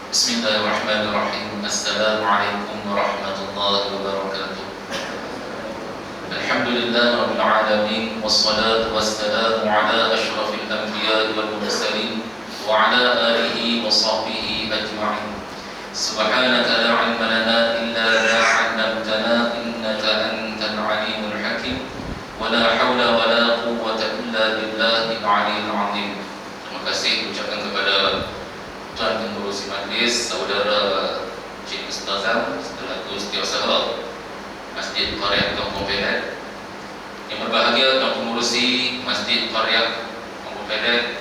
Bismillahirrahmanirrahim. Assalamualaikum warahmatullahi wabarakatuh. Alhamdulillah rabbil alamin, wassalatu wassalamu ala asyrafil anbiya'i wal mursalin wa ala alihi wa sahbihi ajma'in. Subhanaka la ilma lana illa ma 'allamtana innaka antal alimul hakim. Wa la haula wa la quwwata illa billahil aliyyil 'azim. Terima kasih ucapkan kepada Tuan Pengurusi Majlis, Saudara Cik Ustazah selaku Setiausaha Masjid Qaryah Kampung Pelet, yang berbahagia Tuan Pengurusi Masjid Qaryah Kampung Pelet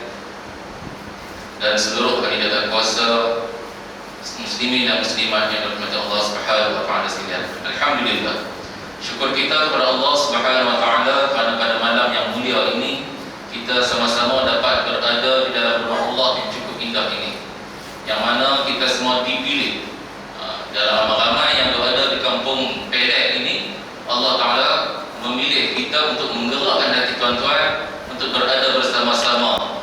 dan seluruh kandidat kuasa muslimin dan muslimat yang dirahmati Allah Subhanahu wa taala sekalian. Alhamdulillah. Syukur kita kepada Allah Subhanahu wa taala kerana pada malam yang mulia ini kita sama-sama dapat berada di dalam rumah Allah yang cukup indah ini, yang mana kita semua dipilih dalam ramai yang berada di kampung Pelet ini. Allah Ta'ala memilih kita untuk menggerakkan hati tuan-tuan untuk berada bersama-sama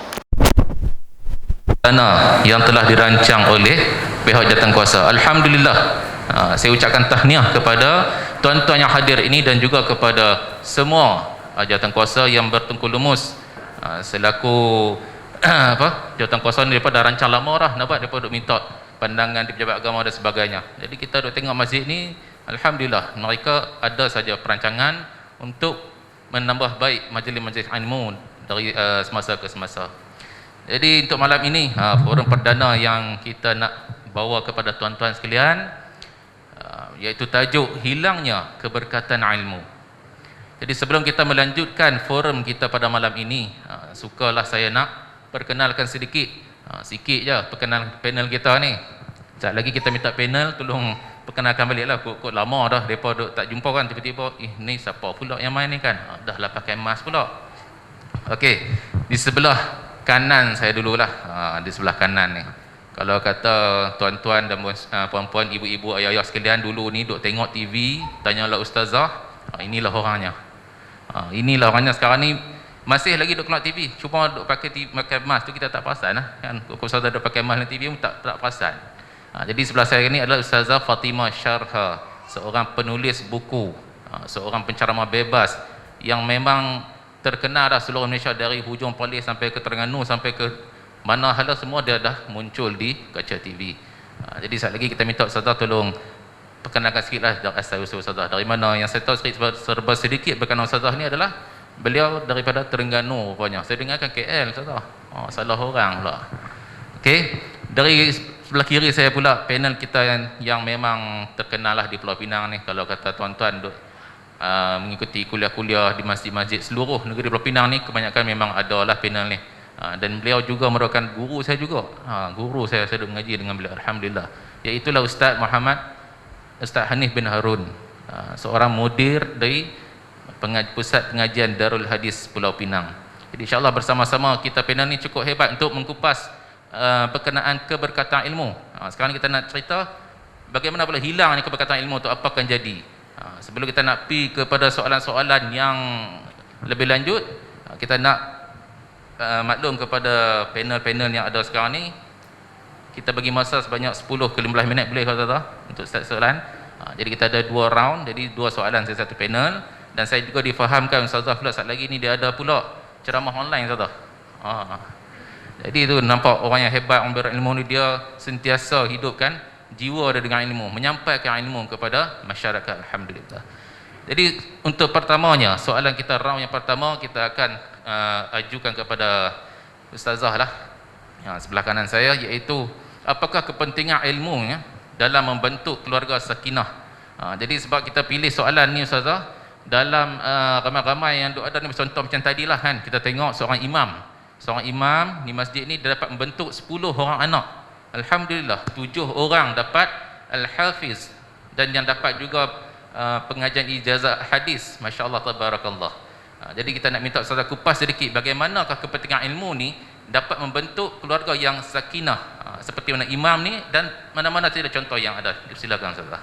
dana yang telah dirancang oleh pihak jawatankuasa. Alhamdulillah, saya ucapkan tahniah kepada tuan-tuan yang hadir ini dan juga kepada semua jawatankuasa yang bertengku lumus selaku jawatankuasa ni daripada rancang lama dah, nampak daripada duk minta pandangan di pejabat agama dan sebagainya. Jadi kita duk tengok masjid ni, alhamdulillah mereka ada saja perancangan untuk menambah baik majlis-majlis ilmu dari semasa ke semasa. Jadi untuk malam ini forum perdana yang kita nak bawa kepada tuan-tuan sekalian iaitu tajuk hilangnya keberkatan ilmu. Jadi sebelum kita melanjutkan forum kita pada malam ini, sukalah saya nak perkenalkan sedikit je perkenalan panel kita ni. Sekejap lagi kita minta panel tolong perkenalkan balik lah, kok lama dah mereka duk tak jumpa kan, tiba-tiba ni siapa pula yang main ni kan, dah lah pakai mask pula. Okey, di sebelah kanan saya dululah, di sebelah kanan ni, kalau kata tuan-tuan dan puan-puan, ibu-ibu, ayah-ayah sekalian dulu ni duk tengok TV, tanyalah ustazah, inilah orangnya. Inilah orangnya. Sekarang ni masih lagi duk tengok TV, cuma duk pakai mask tu kita tak perasan kan. Kok ustazah duk pakai mask di TV pun tak perasan. Jadi sebelah saya ni adalah Ustazah Fatimah Syarha, seorang penulis buku, seorang penceramah bebas yang memang terkenal dah seluruh Malaysia, dari hujung Perlis sampai ke Terengganu sampai ke mana hala semua dia dah muncul di kaca TV. Jadi sekali lagi kita minta Ustazah tolong perkenalkan sikitlah asal usul Ustazah. Dari mana yang saya tahu serba sedikit berkenaan Ustazah ni adalah beliau daripada Terengganu rupanya. Saya dengarkan KL Ustazah. Salah orang pula. Okey, dari sebelah kiri saya pula panel kita yang memang terkenal lah di Pulau Pinang ni. Kalau kata tuan-tuan duk mengikuti kuliah-kuliah di masjid-masjid seluruh negeri Pulau Pinang ni, kebanyakan memang ada lah panel ni. Dan beliau juga merupakan guru saya juga. Guru saya duk mengaji dengan beliau, alhamdulillah. Iaitulah Ustaz Hanif bin Harun, seorang mudir dari Pusat Pengajian Darul Hadis Pulau Pinang. Jadi insyaAllah bersama-sama kita panel ni cukup hebat untuk mengupas berkenaan keberkatan ilmu. Sekarang kita nak cerita bagaimana boleh hilang ni keberkatan ilmu tu, apa akan jadi. Sebelum kita nak pergi kepada soalan-soalan yang lebih lanjut, kita nak maklum kepada panel-panel yang ada sekarang ni, kita bagi masa sebanyak 10 ke 15 minit boleh kalau tak untuk start soalan. Jadi kita ada 2 round, jadi 2 soalan saya satu panel. Dan saya juga difahamkan Ustazah pula saat lagi ni dia ada pula ceramah online Ustazah. Jadi itu nampak orang yang hebat, orang berilmu ni, dia sentiasa hidupkan jiwa dia dengan ilmu, menyampaikan ilmu kepada masyarakat, alhamdulillah. Jadi untuk pertamanya, soalan kita round yang pertama kita akan ajukan kepada Ustazah lah yang sebelah kanan saya, iaitu apakah kepentingan ilmu dalam membentuk keluarga sakinah. Jadi sebab kita pilih soalan ni Ustazah, dalam ramai-ramai yang ada ni, contoh macam tadilah kan, kita tengok seorang imam di masjid ni dia dapat membentuk 10 orang anak. Alhamdulillah, 7 orang dapat al-hafiz dan yang dapat juga pengajian ijazah hadis. Masya-Allah, tabarakallah. Jadi kita nak minta Ustazah kupas sedikit bagaimanakah kepentingan ilmu ni dapat membentuk keluarga yang sakinah, seperti mana imam ni, dan mana-mana saja contoh yang ada. Silakan Ustazah.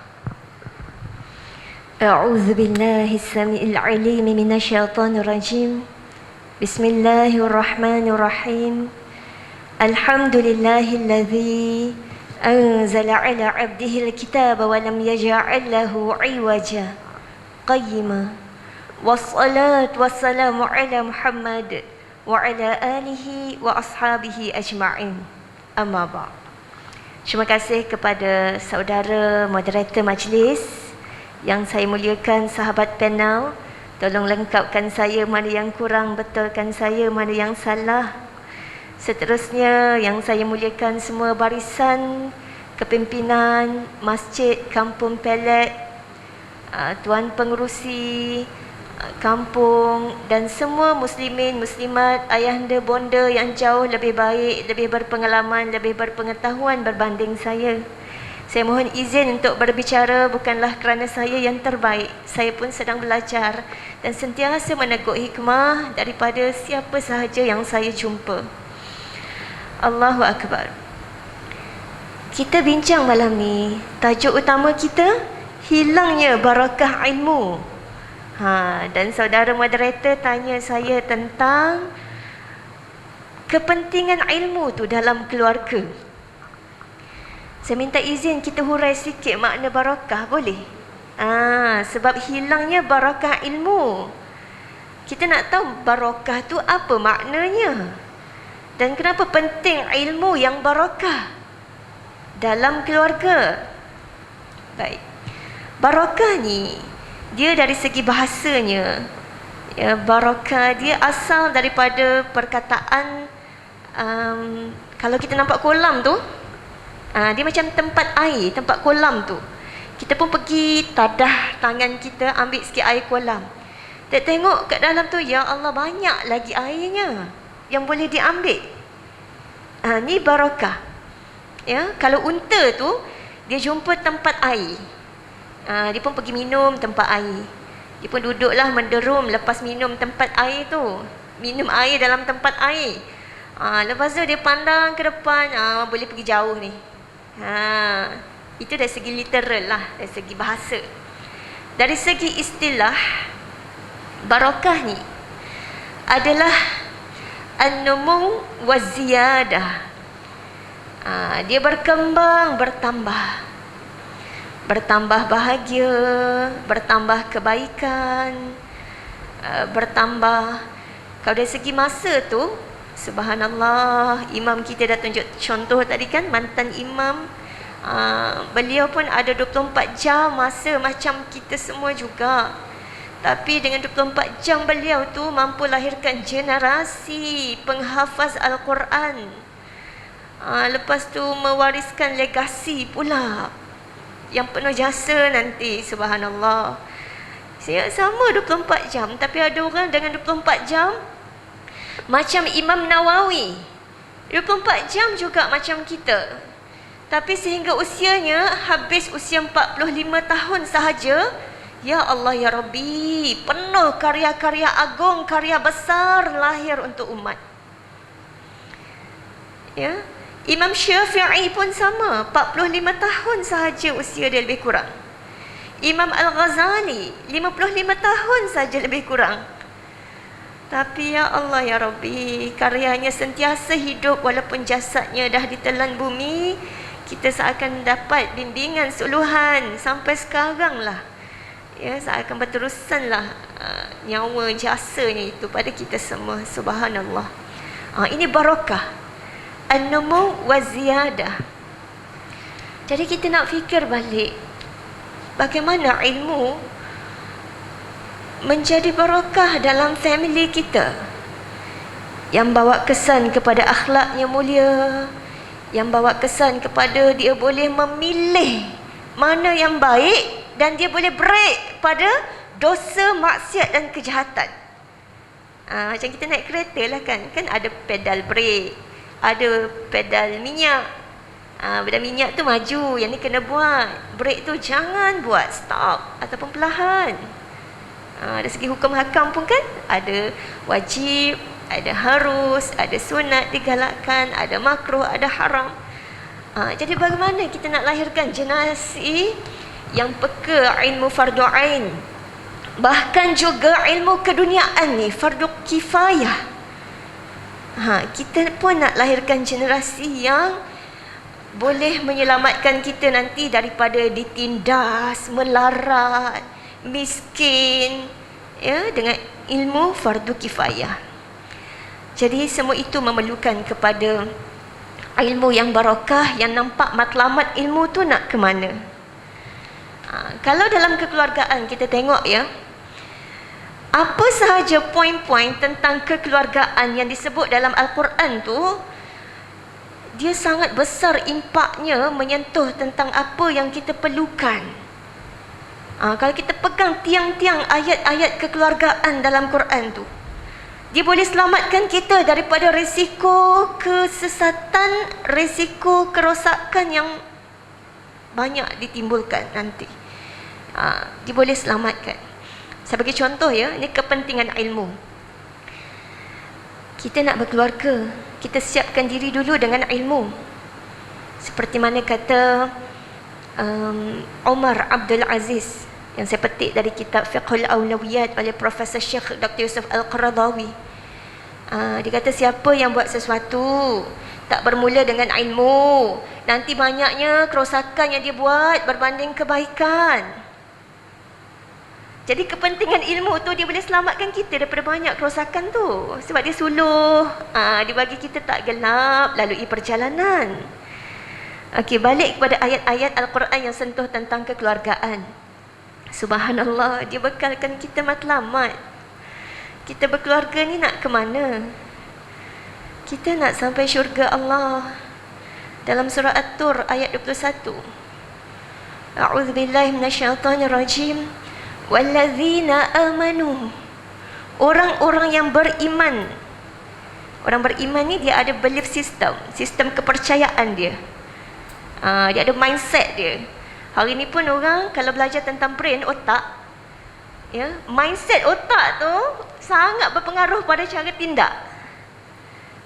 A'udzu billahi as-sami'il 'alim minasyaitonir rajim. Bismillahirrahmanirrahim. Alhamdulillahilladzi أنزل على عبده الكتاب ولم يجعل له عوجا قيما والصلاة والسلام على محمد وعلى آله وأصحابه أجمعين أما بعد. Terima kasih kepada saudara moderator majlis yang saya muliakan, sahabat panel. Tolong lengkapkan saya mana yang kurang, betulkan saya mana yang salah. Seterusnya yang saya muliakan semua barisan kepimpinan masjid Kampung Pelet, tuan pengerusi kampung dan semua muslimin, muslimat, ayahanda, bonda yang jauh lebih baik, lebih berpengalaman, lebih berpengetahuan berbanding saya. Saya mohon izin untuk berbicara bukanlah kerana saya yang terbaik. Saya pun sedang belajar dan sentiasa menegur hikmah daripada siapa sahaja yang saya jumpa. Allahu Akbar. Kita bincang malam ni, tajuk utama kita, hilangnya barakah ilmu. Dan saudara moderator tanya saya tentang kepentingan ilmu tu dalam keluarga. Saya minta izin kita hurai sikit makna barakah, boleh? Sebab hilangnya barakah ilmu. Kita nak tahu barakah tu apa maknanya. Dan kenapa penting ilmu yang barakah dalam keluarga. Baik. Barakah ni dia dari segi bahasanya, ya, barakah dia asal daripada perkataan kalau kita nampak kolam tu, dia macam tempat air, tempat kolam tu. Kita pun pergi tadah tangan kita, ambil sikit air kolam. Tengok kat dalam tu, ya Allah, banyak lagi airnya yang boleh diambil. Ni barakah. Ya, kalau unta tu dia jumpa tempat air, dia pun pergi minum tempat air. Dia pun duduklah menderum lepas minum tempat air tu. Minum air dalam tempat air. Lepas tu dia pandang ke depan, boleh pergi jauh ni. Itu dari segi literal lah, dari segi bahasa. Dari segi istilah, barakah ni adalah an-numu wa ziyadah. Dia berkembang, bertambah. Bertambah bahagia, bertambah kebaikan, bertambah. Kalau dari segi masa tu, subhanallah, imam kita dah tunjuk contoh tadi kan, mantan imam. Beliau pun ada 24 jam masa macam kita semua juga. Tapi dengan 24 jam beliau tu mampu lahirkan generasi penghafaz Al-Quran. Lepas tu mewariskan legasi pula yang penuh jasa nanti, subhanallah. Saya sama 24 jam, tapi ada orang dengan 24 jam macam Imam Nawawi, 24 jam juga macam kita. Tapi sehingga usianya habis usia 45 tahun sahaja, ya Allah ya Rabbi, penuh karya-karya agung, karya besar lahir untuk umat. Ya, Imam Syafi'i pun sama, 45 tahun sahaja usia dia lebih kurang. Imam Al-Ghazali 55 tahun saja lebih kurang. Tapi ya Allah ya Rabbi, karyanya sentiasa hidup walaupun jasadnya dah ditelan bumi. Kita seakan dapat bimbingan suluhan sampai sekarang lah. Ya, seakan berterusan lah nyawa jasanya itu pada kita semua. Subhanallah. Ini barakah. An-numu wa ziyadah. Jadi kita nak fikir balik bagaimana ilmu menjadi barakah dalam family kita, yang bawa kesan kepada akhlaknya mulia, yang bawa kesan kepada dia boleh memilih mana yang baik dan dia boleh break pada dosa, maksiat dan kejahatan. Macam kita naik kereta lah kan ada pedal brake, ada pedal minyak. Pedal minyak tu maju, yang ni kena buat. Brake tu jangan buat, stop ataupun perlahan. Dari segi hukum hakam pun kan ada wajib, ada harus, ada sunat digalakkan, ada makruh, ada haram. Jadi bagaimana kita nak lahirkan generasi yang peka ilmu fardu ain, bahkan juga ilmu keduniaan ni fardu kifayah. Kita pun nak lahirkan generasi yang boleh menyelamatkan kita nanti daripada ditindas, melarat, miskin, ya, dengan ilmu fardu kifayah. Jadi semua itu memerlukan kepada ilmu yang barakah, yang nampak matlamat ilmu tu nak ke mana. Kalau dalam kekeluargaan kita tengok, ya, apa sahaja poin-poin tentang kekeluargaan yang disebut dalam Al-Quran tu, dia sangat besar impaknya menyentuh tentang apa yang kita perlukan. Kalau kita pegang tiang-tiang ayat-ayat kekeluargaan dalam Quran tu, dia boleh selamatkan kita daripada risiko kesesatan, risiko kerosakan yang banyak ditimbulkan nanti. Dia boleh selamatkan. Saya bagi contoh, ya, ini kepentingan ilmu. Kita nak berkeluarga, kita siapkan diri dulu dengan ilmu. Seperti mana kata Umar Abdul Aziz, yang saya petik dari kitab Fiqhul Awlawiyat oleh Profesor Syekh Dr. Yusuf Al-Qaradawi. Dia kata siapa yang buat sesuatu tak bermula dengan ilmu, nanti banyaknya kerosakan yang dia buat berbanding kebaikan. Jadi kepentingan ilmu tu dia boleh selamatkan kita daripada banyak kerosakan tu. Sebab dia suluh, dia bagi kita tak gelap lalui perjalanan. Okey, balik kepada ayat-ayat Al-Quran yang sentuh tentang kekeluargaan. Subhanallah, dia bekalkan kita matlamat. Kita berkeluarga ni nak ke mana? Kita nak sampai syurga Allah. Dalam surah At-Tur ayat 21. A'udzubillahi minasyaitonirrajim. Wallazina amanu, orang-orang yang beriman. Orang beriman ni dia ada belief system, sistem kepercayaan dia. Dia ada mindset dia. Hari ni pun orang kalau belajar tentang brain, otak, ya, mindset otak tu sangat berpengaruh pada cara tindak.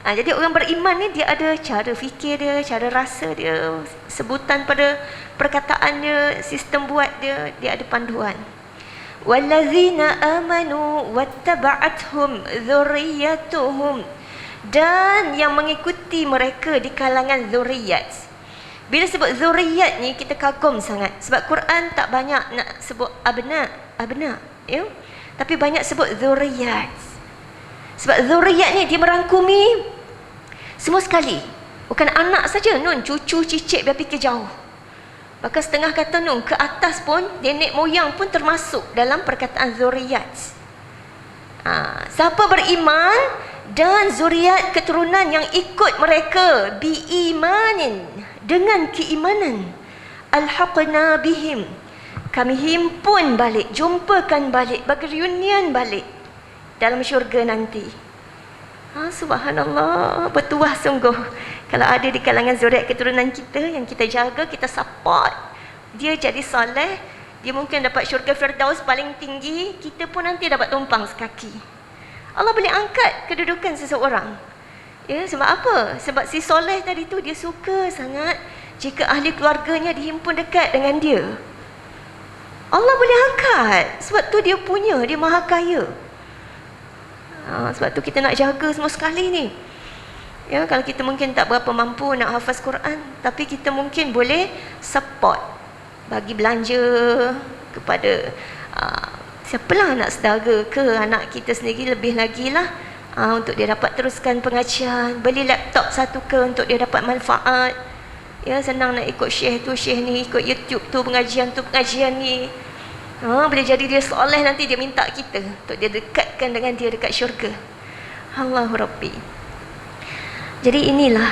Jadi orang beriman ni dia ada cara fikir dia, cara rasa dia, sebutan pada perkataan dia, sistem buat dia, dia ada panduan. Wallazina amanu wattaba'athum dzurriyyatuhum, dan yang mengikuti mereka di kalangan zuriyat. Bila sebut zuriyat ni kita kagum sangat sebab Quran tak banyak nak sebut abna, ya, tapi banyak sebut zuriyat. Sebab zuriyat ni dia merangkumi semua sekali, bukan anak saja, cucu, cicit biar fikir jauh. Bahkan setengah kata ke atas pun, nenek moyang pun termasuk dalam perkataan zuriyat. Siapa beriman dan zuriat keturunan yang ikut mereka biimanin, dengan keimanan, alhaqna bihim, kami himpun balik, jumpakan balik, bagi reunion balik dalam syurga nanti. Subhanallah, bertuah sungguh kalau ada di kalangan zuriat keturunan kita yang kita jaga, kita support, dia jadi soleh, dia mungkin dapat syurga Firdaus paling tinggi, kita pun nanti dapat tumpang sekaki. Allah boleh angkat kedudukan seseorang. Ya, sebab apa? Sebab si soleh tadi tu dia suka sangat jika ahli keluarganya dihimpun dekat dengan dia. Allah boleh angkat, sebab tu dia punya, dia maha kaya. Sebab tu kita nak jaga semua sekali ni. Ya, kalau kita mungkin tak berapa mampu nak hafaz Quran, tapi kita mungkin boleh support, bagi belanja kepada siapalah anak saudara ke anak kita sendiri, lebih lagi lah untuk dia dapat teruskan pengajian, beli laptop satu ke untuk dia dapat manfaat. Ya, senang nak ikut syekh tu, syekh ni, ikut YouTube tu pengajian ni. Boleh jadi dia soleh, nanti dia minta kita untuk dia dekatkan dengan dia dekat syurga. Allahu Rabbi. Jadi inilah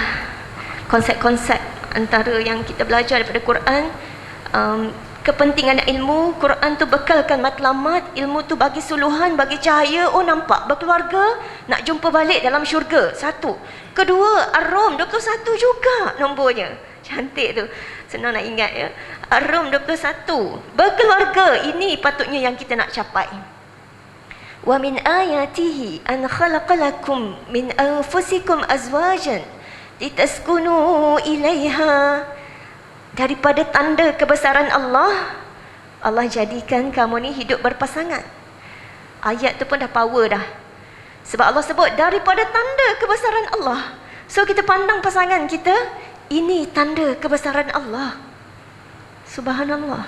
konsep-konsep antara yang kita belajar daripada Quran. Kepentingan ilmu, Quran tu bekalkan matlamat, ilmu tu bagi suluhan, bagi cahaya. Oh, nampak berkeluarga, nak jumpa balik dalam syurga. Satu. Kedua, Ar-Rum 21 juga nombornya. Cantik tu, senang nak ingat, ya. Ar-Rum 21. Berkeluarga, ini patutnya yang kita nak capai. Wa min ayatihi an khalaqalakum min anfusikum azwajan litaskunu ilaiha. Daripada tanda kebesaran Allah, Allah jadikan kamu ni hidup berpasangan. Ayat tu pun dah power dah. Sebab Allah sebut daripada tanda kebesaran Allah. So kita pandang pasangan kita, Ini tanda kebesaran Allah. Subhanallah.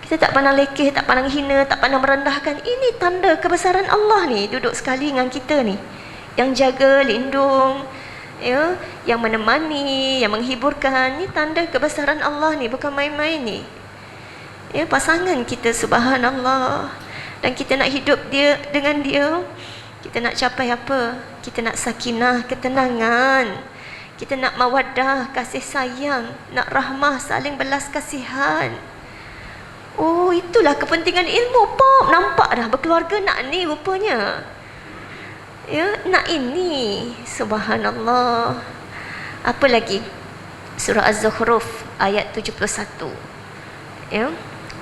Kita tak pandang lekeh, tak pandang hina, tak pandang merendahkan. Ini tanda kebesaran Allah ni, duduk sekali dengan kita ni. Yang jaga, lindung, ya, yang menemani, yang menghiburkan. Ni tanda kebesaran Allah ni, bukan main-main ni. Ya, pasangan kita, subhanallah. Dan kita nak hidup dia dengan dia. Kita nak capai apa? Kita nak sakinah, ketenangan. Kita nak mawaddah, kasih sayang, nak rahmah, saling belas kasihan. Oh, itulah kepentingan ilmu. Pop, nampak dah berkeluarga nak ni rupanya. Ya, nak ini. Subhanallah. Apa lagi? Surah Az-Zukhruf ayat 71. Ya.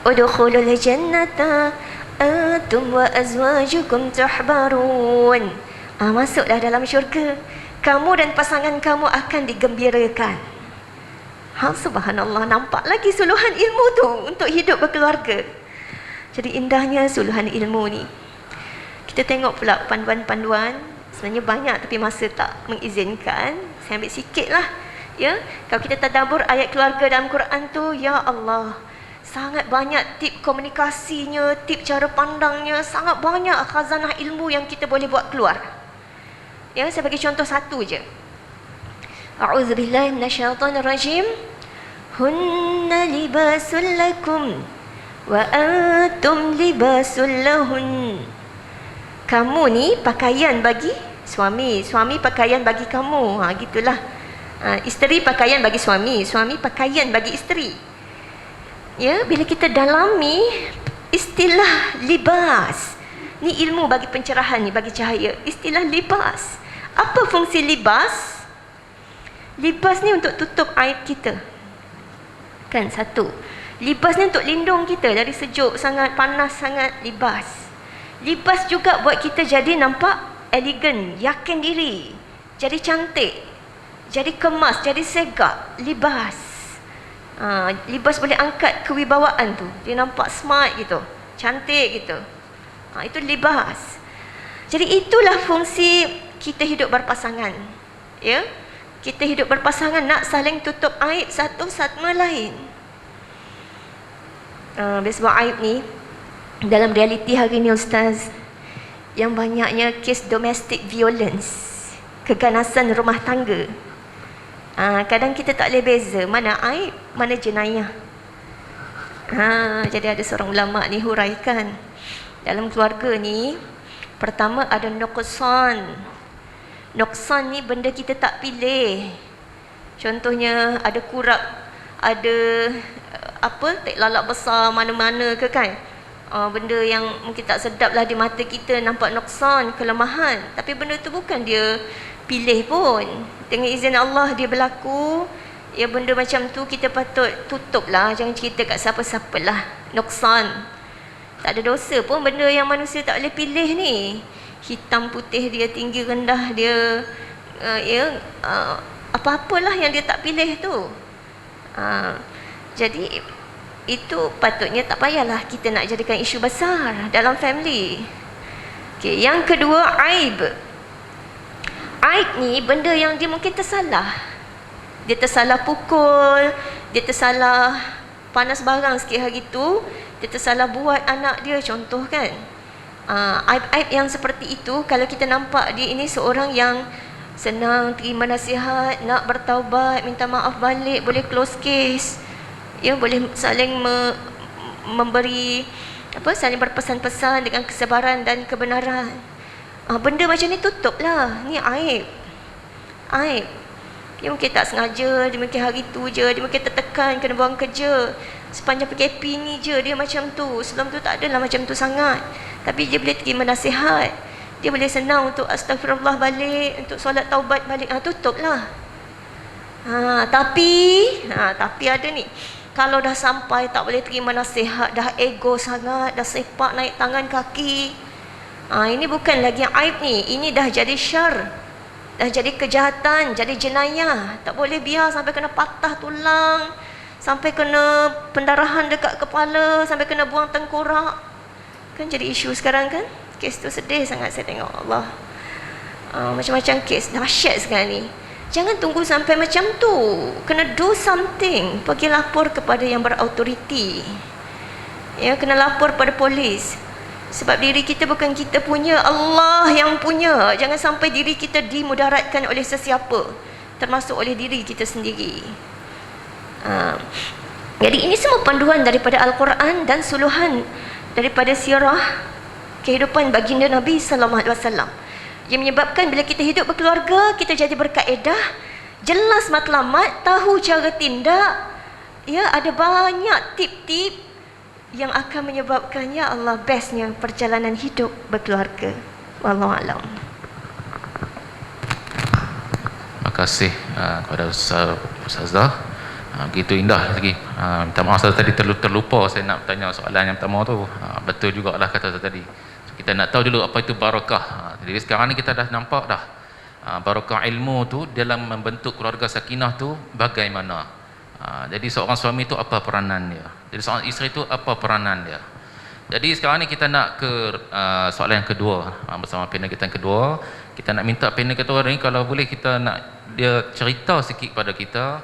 Udkhulul jannata antum wa azwajukum tuhbarun. Masuklah dalam syurga. Kamu dan pasangan kamu akan digembirakan. Subhanallah, nampak lagi suluhan ilmu tu untuk hidup berkeluarga. Jadi indahnya suluhan ilmu ni. Kita tengok pula panduan-panduan. Sebenarnya banyak tapi masa tak mengizinkan. Saya ambil sikit lah. Ya, kalau kita tadabbur ayat keluarga dalam Quran tu, ya Allah, sangat banyak tip komunikasinya, tip cara pandangnya, sangat banyak khazanah ilmu yang kita boleh buat keluar. Ya, saya bagi contoh satu je. A'udzubillahi minasyaitonirrajim. Hunna libasul lakum wa antum libasul lahun. Kamu ni pakaian bagi suami, suami pakaian bagi kamu. Gitulah. Isteri pakaian bagi suami, suami pakaian bagi isteri. Ya, bila kita dalami istilah libas. Ni ilmu bagi pencerahan ni, bagi cahaya. Istilah libas. Apa fungsi libas? Libas ni untuk tutup aib kita. Kan, satu. Libas ni untuk lindung kita dari sejuk sangat, panas sangat, libas. Libas juga buat kita jadi nampak elegan, yakin diri, jadi cantik, jadi kemas, jadi segak. Libas. Libas boleh angkat kewibawaan tu. Dia nampak smart gitu, cantik gitu. Itu libas. Jadi itulah fungsi kita hidup berpasangan. Ya, kita hidup berpasangan nak saling tutup aib satu sama lain. Sebab aib ni dalam realiti hari ni Ustaz, yang banyaknya kes domestic violence, keganasan rumah tangga. Kadang kita tak boleh beza mana aib, mana jenayah. Jadi ada seorang ulama ni huraikan, dalam keluarga ni pertama ada nuqsan. Nuqsan ni benda kita tak pilih. Contohnya ada kurap, ada tek lalak besar mana-mana ke kan. Benda yang mungkin tak sedap lah di mata kita, nampak nuqsan, kelemahan. Tapi benda tu bukan dia pilih pun. Dengan izin Allah dia berlaku. Ya, benda macam tu kita patut tutup lah. Jangan cerita kat siapa-siapa lah. Nuqsan. Tak ada dosa pun benda yang manusia tak boleh pilih ni. Hitam putih dia, tinggi rendah dia, apa-apalah yang dia tak pilih tu. Jadi itu patutnya tak payahlah kita nak jadikan isu besar dalam family. Okay, yang kedua, aib. Aib ni benda yang dia mungkin tersalah. Dia tersalah pukul, dia tersalah panas barang sikit hari tu, dia tersalah buat anak dia, contoh kan. Aib-aib yang seperti itu, kalau kita nampak dia ini seorang yang senang terima nasihat, nak bertaubat, minta maaf balik, boleh close case, ya, boleh saling memberi saling berpesan-pesan dengan kesabaran dan kebenaran. Benda macam ni tutuplah. Ni aib. Aib. Dia mungkin tak sengaja, dia mungkin hari tu je, dia mungkin tertekan kena buang kerja. Sepanjang PKP ni je dia macam tu. Sebelum tu tak adalah macam tu sangat. Tapi dia boleh terima nasihat. Dia boleh senang untuk astagfirullah balik, untuk solat taubat balik. Tutuplah. Tapi ada ni. Kalau dah sampai tak boleh terima nasihat, dah ego sangat, dah sepak naik tangan kaki. Ini bukan lagi aib ni. Ini dah jadi syar. Dah jadi kejahatan, jadi jenayah. Tak boleh biar sampai kena patah tulang, sampai kena pendarahan dekat kepala, sampai kena buang tengkorak. Kan jadi isu sekarang kan. Kes tu sedih sangat saya tengok. Allah, macam-macam kes dahsyat sekarang ni. Jangan tunggu sampai macam tu. Kena do something. Pergi lapor kepada yang berautoriti. Ya, kena lapor pada polis. Sebab diri kita bukan kita punya, Allah yang punya. Jangan sampai diri kita dimudaratkan oleh sesiapa, termasuk oleh diri kita sendiri. Jadi ini semua panduan daripada Al-Quran dan suluhan daripada sirah kehidupan baginda Nabi sallallahu alaihi wasallam, yang menyebabkan bila kita hidup berkeluarga, kita jadi berkaedah, jelas matlamat, tahu cara tindak. Ya, ada banyak tip-tip yang akan menyebabkan, ya Allah, bestnya perjalanan hidup berkeluarga. Wallahu a'lam. Terima kasih kepada Ustazah. Begitu indah lagi. Minta maaf tadi terlupa saya nak tanya soalan yang pertama tu. Betul jugalah kata tadi. Kita nak tahu dulu apa itu barakah. Jadi sekarang ni kita dah nampak dah barakah ilmu tu dalam membentuk keluarga sakinah tu bagaimana. Jadi seorang suami tu apa peranan dia, jadi seorang isteri tu apa peranan dia. Jadi sekarang ni kita nak ke soalan yang kedua, bersama panel kita yang kedua. Kita nak minta panel kedua ni kalau boleh kita nak dia cerita sikit pada kita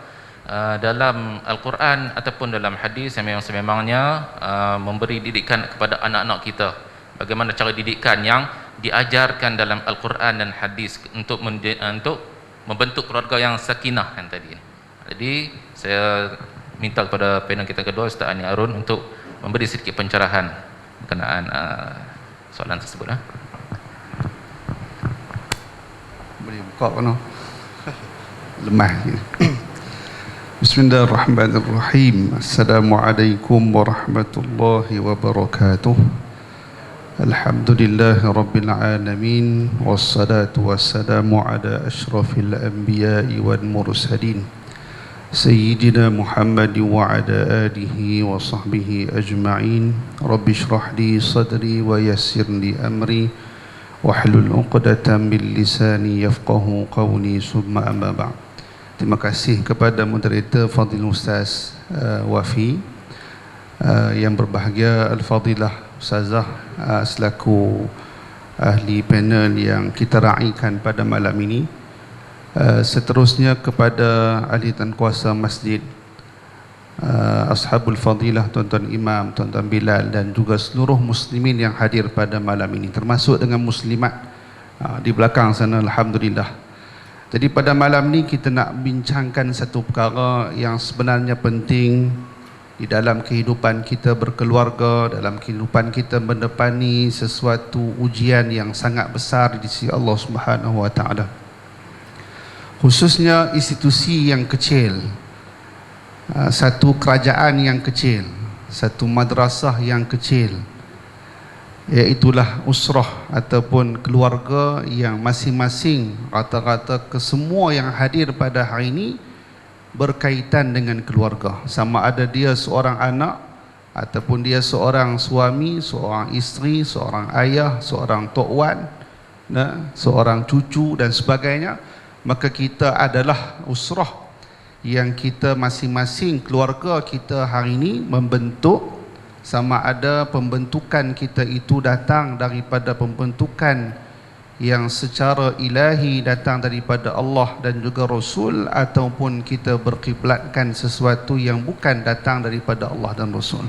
dalam Al-Quran ataupun dalam hadis yang memang sememangnya memberi didikan kepada anak-anak kita. Bagaimana cara didikan yang diajarkan dalam Al-Quran dan hadis untuk membentuk keluarga yang sakinah kan tadi. Jadi saya minta kepada panel kita kedua, Ustaz Ani Arun, untuk memberi sedikit pencerahan berkenaan soalan tersebut. Boleh buka kan? Lemah. Bismillahirrahmanirrahim. Assalamualaikum warahmatullahi wabarakatuh. Alhamdulillahi rabbil alamin, wassalatu wassalamu ala asyrafil anbiya'i wal mursalin, Sayyidina Muhammad wa ala alihi wa sahbihi ajma'in. Rabbi shrah li sadri wa yassir li amri wahlul 'uqdatam min lisani yafqahu qawli, summa amma ba'd. Terima kasih kepada moderator Fadil Ustaz Wafi, yang berbahagia Al-Fadilah Ustazah selaku ahli panel yang kita raikan pada malam ini. Seterusnya kepada ahli dan kuasa masjid, ashabul fadilah, tuan-tuan imam, tuan-tuan Bilal, dan juga seluruh muslimin yang hadir pada malam ini, termasuk dengan muslimat di belakang sana. Alhamdulillah. Jadi pada malam ni kita nak bincangkan satu perkara yang sebenarnya penting di dalam kehidupan kita berkeluarga, dalam kehidupan kita mendepani sesuatu ujian yang sangat besar di sisi Allah Subhanahu wa taala. Khususnya institusi yang kecil, satu kerajaan yang kecil, satu madrasah yang kecil, iaitulah usrah ataupun keluarga yang masing-masing rata-rata kesemua yang hadir pada hari ini berkaitan dengan keluarga. Sama ada dia seorang anak ataupun dia seorang suami, seorang isteri, seorang ayah, seorang tok wan, seorang cucu dan sebagainya. Maka kita adalah usrah yang kita masing-masing keluarga kita hari ini membentuk. Sama ada pembentukan kita itu datang daripada pembentukan yang secara ilahi datang daripada Allah dan juga Rasul, ataupun kita berkiblatkan sesuatu yang bukan datang daripada Allah dan Rasul.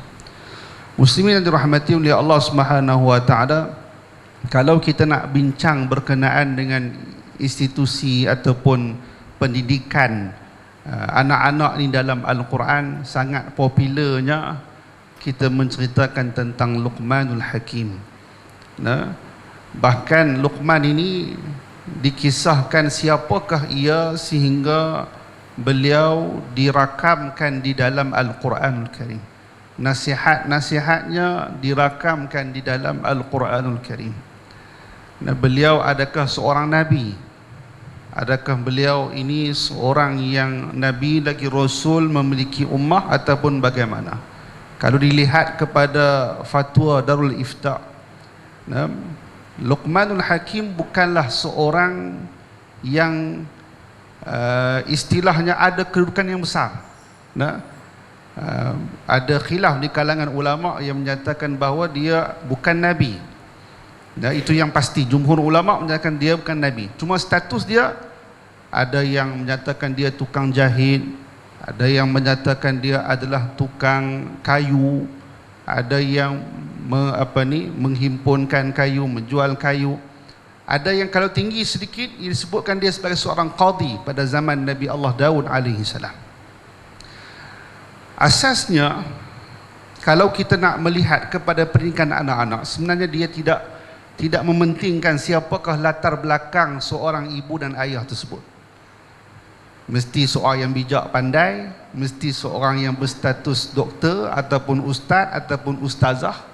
Muslimin yang dirahmati oleh Allah Subhanahu wa taala, kalau kita nak bincang berkenaan dengan institusi ataupun pendidikan anak-anak ni dalam Al-Quran, sangat popularnya kita menceritakan tentang Luqmanul Hakim. Bahkan Luqman ini dikisahkan siapakah ia sehingga beliau dirakamkan di dalam Al-Quranul Karim. Nasihat-nasihatnya dirakamkan di dalam Al-Quranul Karim. Beliau adakah seorang Nabi? Adakah beliau ini seorang yang Nabi lagi Rasul, memiliki ummah, ataupun bagaimana? Kalau dilihat kepada fatwa Darul Ifta, Luqmanul Hakim bukanlah seorang yang istilahnya ada kedudukan yang besar. Ada khilaf di kalangan ulama yang menyatakan bahawa dia bukan Nabi. Itu yang pasti, jumhur ulama menyatakan dia bukan Nabi. Cuma status dia ada yang menyatakan dia tukang jahit, ada yang menyatakan dia adalah tukang kayu, ada yang menghimpunkan kayu, menjual kayu. Ada yang kalau tinggi sedikit disebutkan dia sebagai seorang qadi pada zaman Nabi Allah Daud alaihi salam. Asasnya, kalau kita nak melihat kepada pendidikan anak-anak, sebenarnya dia tidak mementingkan siapakah latar belakang seorang ibu dan ayah tersebut. Mesti seorang yang bijak pandai, mesti seorang yang berstatus doktor ataupun ustaz ataupun ustazah,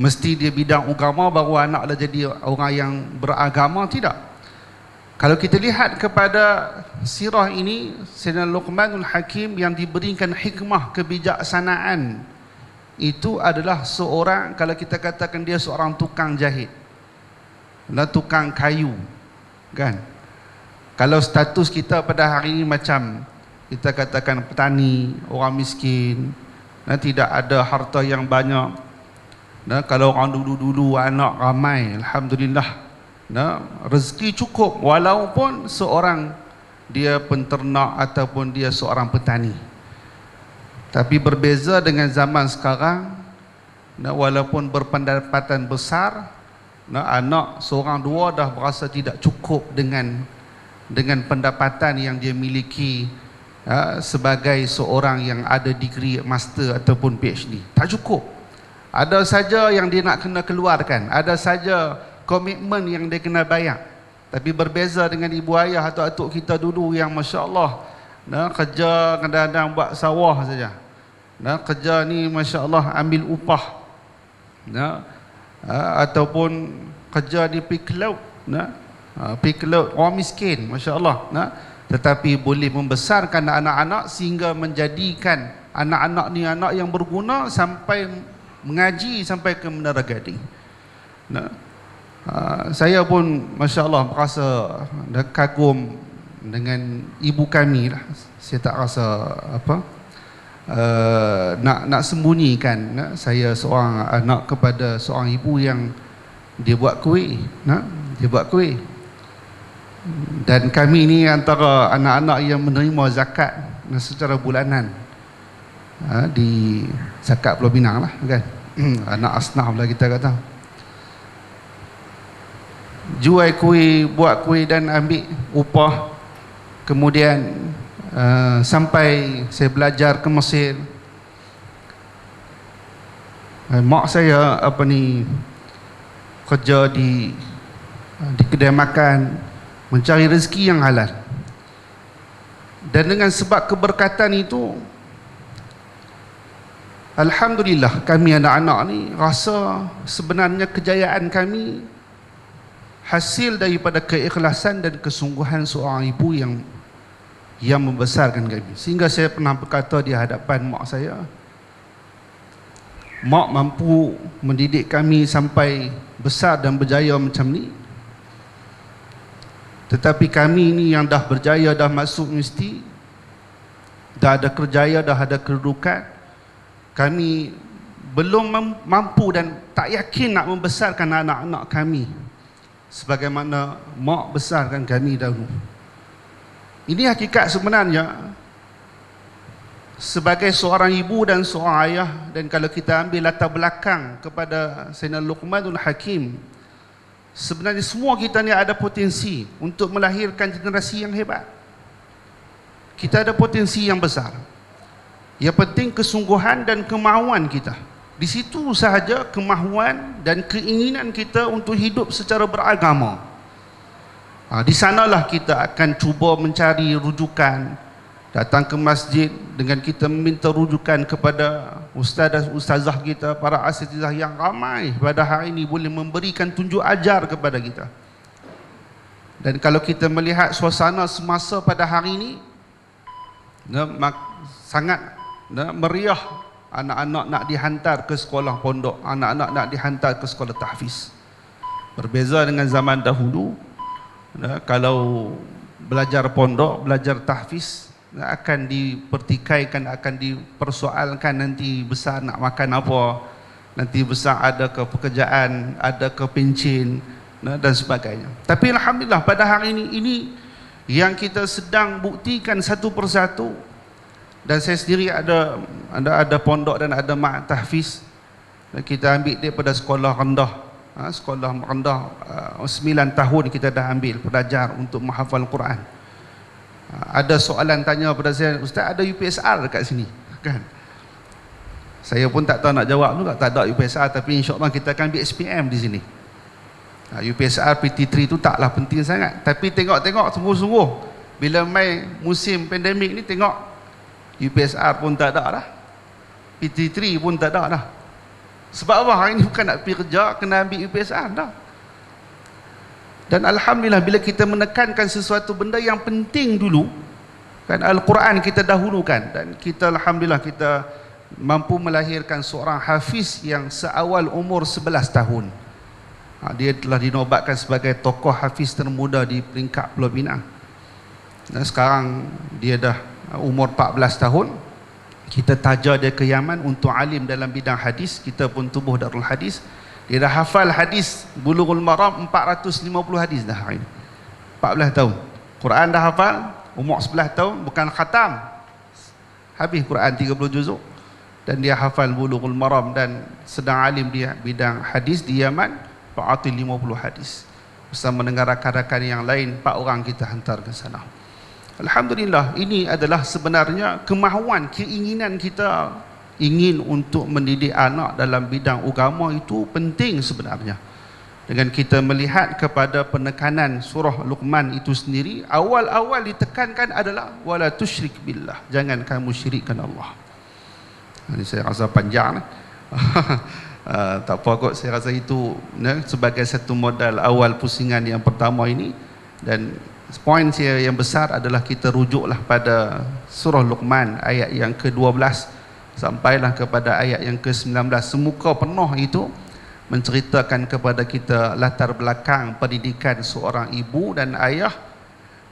mesti dia bidang agama baru anak dah jadi orang yang beragama. Tidak. Kalau kita lihat kepada sirah ini, Sayyidina Luqmanul Hakim yang diberikan hikmah kebijaksanaan, itu adalah seorang, kalau kita katakan dia seorang tukang jahit, tukang kayu, kan? Kalau status kita pada hari ini macam kita katakan petani, orang miskin, tidak ada harta yang banyak. Kalau orang dulu-dulu anak ramai, alhamdulillah, rezeki cukup, walaupun seorang dia penternak ataupun dia seorang petani. Tapi berbeza dengan zaman sekarang, walaupun berpendapatan besar, anak seorang dua dah berasa tidak cukup dengan pendapatan yang dia miliki sebagai seorang yang ada degree master ataupun PhD. Tak cukup. Ada saja yang dia nak kena keluarkan, ada saja komitmen yang dia kena bayar. Tapi berbeza dengan ibu ayah atau atuk kita dulu yang Masya Allah, kerja kadang-kadang buat sawah saja, kerja ni Masya Allah ambil upah, ataupun kerja di pergi laut, orang miskin Masya Allah, tetapi boleh membesarkan anak-anak sehingga menjadikan anak-anak ni anak yang berguna sampai mengaji sampai ke Menara Gading. Saya pun Masya Allah merasa kagum dengan ibu kami lah. Saya tak rasa nak sembunyikan saya seorang anak kepada seorang ibu yang dia buat kuih, dia buat kuih. Dan kami ni antara anak-anak yang menerima zakat secara bulanan di zakat Pulau Pinang lah, kan. Anak asnaf lah kita kata. Jual kuih, buat kuih dan ambil upah. Kemudian sampai saya belajar ke Mesir, mak saya kerja di kedai makan, mencari rezeki yang halal. Dan dengan sebab keberkatan itu, alhamdulillah kami anak-anak ni rasa sebenarnya kejayaan kami hasil daripada keikhlasan dan kesungguhan seorang ibu yang membesarkan kami. Sehingga saya pernah berkata di hadapan mak saya, mak mampu mendidik kami sampai besar dan berjaya macam ni, tetapi kami ni yang dah berjaya, dah masuk universiti, dah ada kerjaya, dah ada kedudukan, kami belum mampu dan tak yakin nak membesarkan anak-anak kami sebagaimana mak besarkan kami dahulu. Ini hakikat sebenarnya sebagai seorang ibu dan seorang ayah. Dan kalau kita ambil latar belakang kepada Sayyidina Luqmanul Hakim, sebenarnya semua kita ni ada potensi untuk melahirkan generasi yang hebat. Kita ada potensi yang besar. Yang penting kesungguhan dan kemahuan kita. Di situ sahaja kemahuan dan keinginan kita untuk hidup secara beragama. Di sanalah kita akan cuba mencari rujukan, datang ke masjid dengan kita meminta rujukan kepada ustaz ustazah kita, para asatizah yang ramai pada hari ini boleh memberikan tunjuk ajar kepada kita. Dan kalau kita melihat suasana semasa pada hari ini, sangat meriah. Anak-anak nak dihantar ke sekolah pondok, anak-anak nak dihantar ke sekolah tahfiz. Berbeza dengan zaman dahulu, kalau belajar pondok, belajar tahfiz, akan dipertikaikan, akan dipersoalkan nanti besar nak makan apa, nanti besar ada ke pekerjaan, ada ke pencen, dan sebagainya. Tapi alhamdulillah pada hari ini yang kita sedang buktikan satu persatu. Dan saya sendiri ada pondok dan ada mak tahfiz. Dan kita ambil daripada sekolah rendah. Sekolah rendah 9 tahun kita dah ambil belajar untuk menghafal Quran. Ada soalan tanya pada saya, Ustaz ada UPSR dekat sini kan? Saya pun tak tahu nak jawab juga, tak ada UPSR, tapi insya-Allah kita akan ambil SPM di sini. UPSR PT3 tu taklah penting sangat, tapi tengok-tengok sungguh-sungguh bila mai musim pandemik ni, tengok UPSR pun tak ada dah, PT3 pun tak ada dah. Sebab apa? Hari ni bukan nak pergi kerja kena ambil UPSR dah. Dan alhamdulillah bila kita menekankan sesuatu benda yang penting dulu kan, Al-Quran kita dahulukan, dan kita alhamdulillah kita mampu melahirkan seorang hafiz yang seawal umur 11 tahun. Dia telah dinobatkan sebagai tokoh hafiz termuda di peringkat Pulau Pinang. Dan sekarang dia dah umur 14 tahun. Kita taja dia ke Yaman untuk alim dalam bidang hadis. Kita pun tubuh Darul Hadis. Dia dah hafal hadis Bulughul Maram 450 hadis dah hari ini. 14 tahun. Quran dah hafal, umur 11 tahun, bukan khatam. Habis Quran 30 juzuk. Dan dia hafal Bulughul Maram dan sedang alim di bidang hadis di Yaman, 450 hadis. Bersama dengan rakan-rakan yang lain, 4 orang kita hantar ke sana. Alhamdulillah, ini adalah sebenarnya kemahuan, keinginan kita ingin untuk mendidik anak dalam bidang agama itu penting sebenarnya. Dengan kita melihat kepada penekanan surah Luqman itu sendiri, awal-awal ditekankan adalah wala tusyrik billah, jangan kamu syirikkan Allah. Ini saya rasa panjang. Tak apa kot, saya rasa itu sebagai satu modal awal pusingan yang pertama ini. Dan poin saya yang besar adalah kita rujuklah pada surah Luqman ayat yang ke-12 sampailah kepada ayat yang ke-19. Semuka penuh itu menceritakan kepada kita latar belakang pendidikan seorang ibu dan ayah,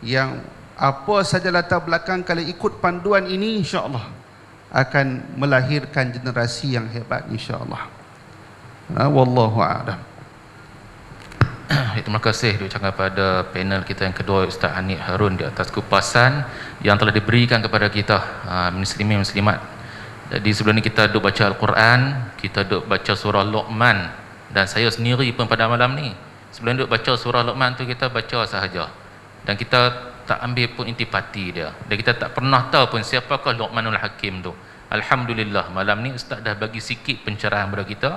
yang apa saja latar belakang kalau ikut panduan ini insya-Allah akan melahirkan generasi yang hebat insya-Allah. Wallahu a'lam. Terima kasih diucapkan kepada panel kita yang kedua, Ustaz Hanif Harun, di atas kupasan yang telah diberikan kepada kita muslimin muslimat. Jadi sebelum ni kita duduk baca Al-Quran, kita duduk baca surah Luqman, dan saya sendiri pun pada malam ni sebelum duduk baca surah Luqman tu kita baca sahaja, dan kita tak ambil pun intipati dia, dan kita tak pernah tahu pun siapakah Luqmanul Hakim tu. Alhamdulillah malam ni Ustaz dah bagi sikit pencerahan kepada kita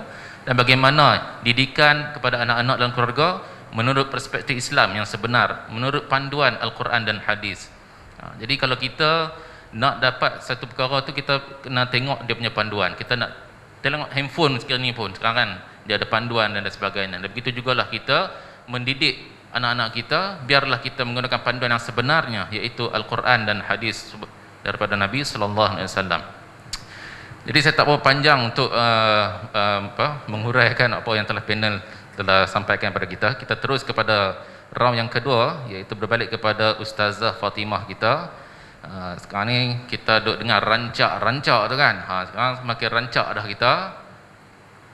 dan bagaimana didikan kepada anak-anak dalam keluarga menurut perspektif Islam yang sebenar, menurut panduan Al-Quran dan hadis. Jadi kalau kita nak dapat satu perkara tu, kita kena tengok dia punya panduan. Kita nak tengok handphone sekarang ni pun, sekarang kan dia ada panduan dan sebagainya. Dan begitu jugalah kita mendidik anak-anak kita, biarlah kita menggunakan panduan yang sebenarnya, iaitu Al-Quran dan hadis daripada Nabi sallallahu alaihi wasallam. Jadi saya tak berapa panjang untuk menghuraikan apa yang telah panel telah sampaikan kepada kita. Kita terus kepada round yang kedua, iaitu berbalik kepada Ustazah Fatimah kita. Sekarang ni kita duduk dengar rancak-rancak tu kan. Sekarang semakin rancak dah kita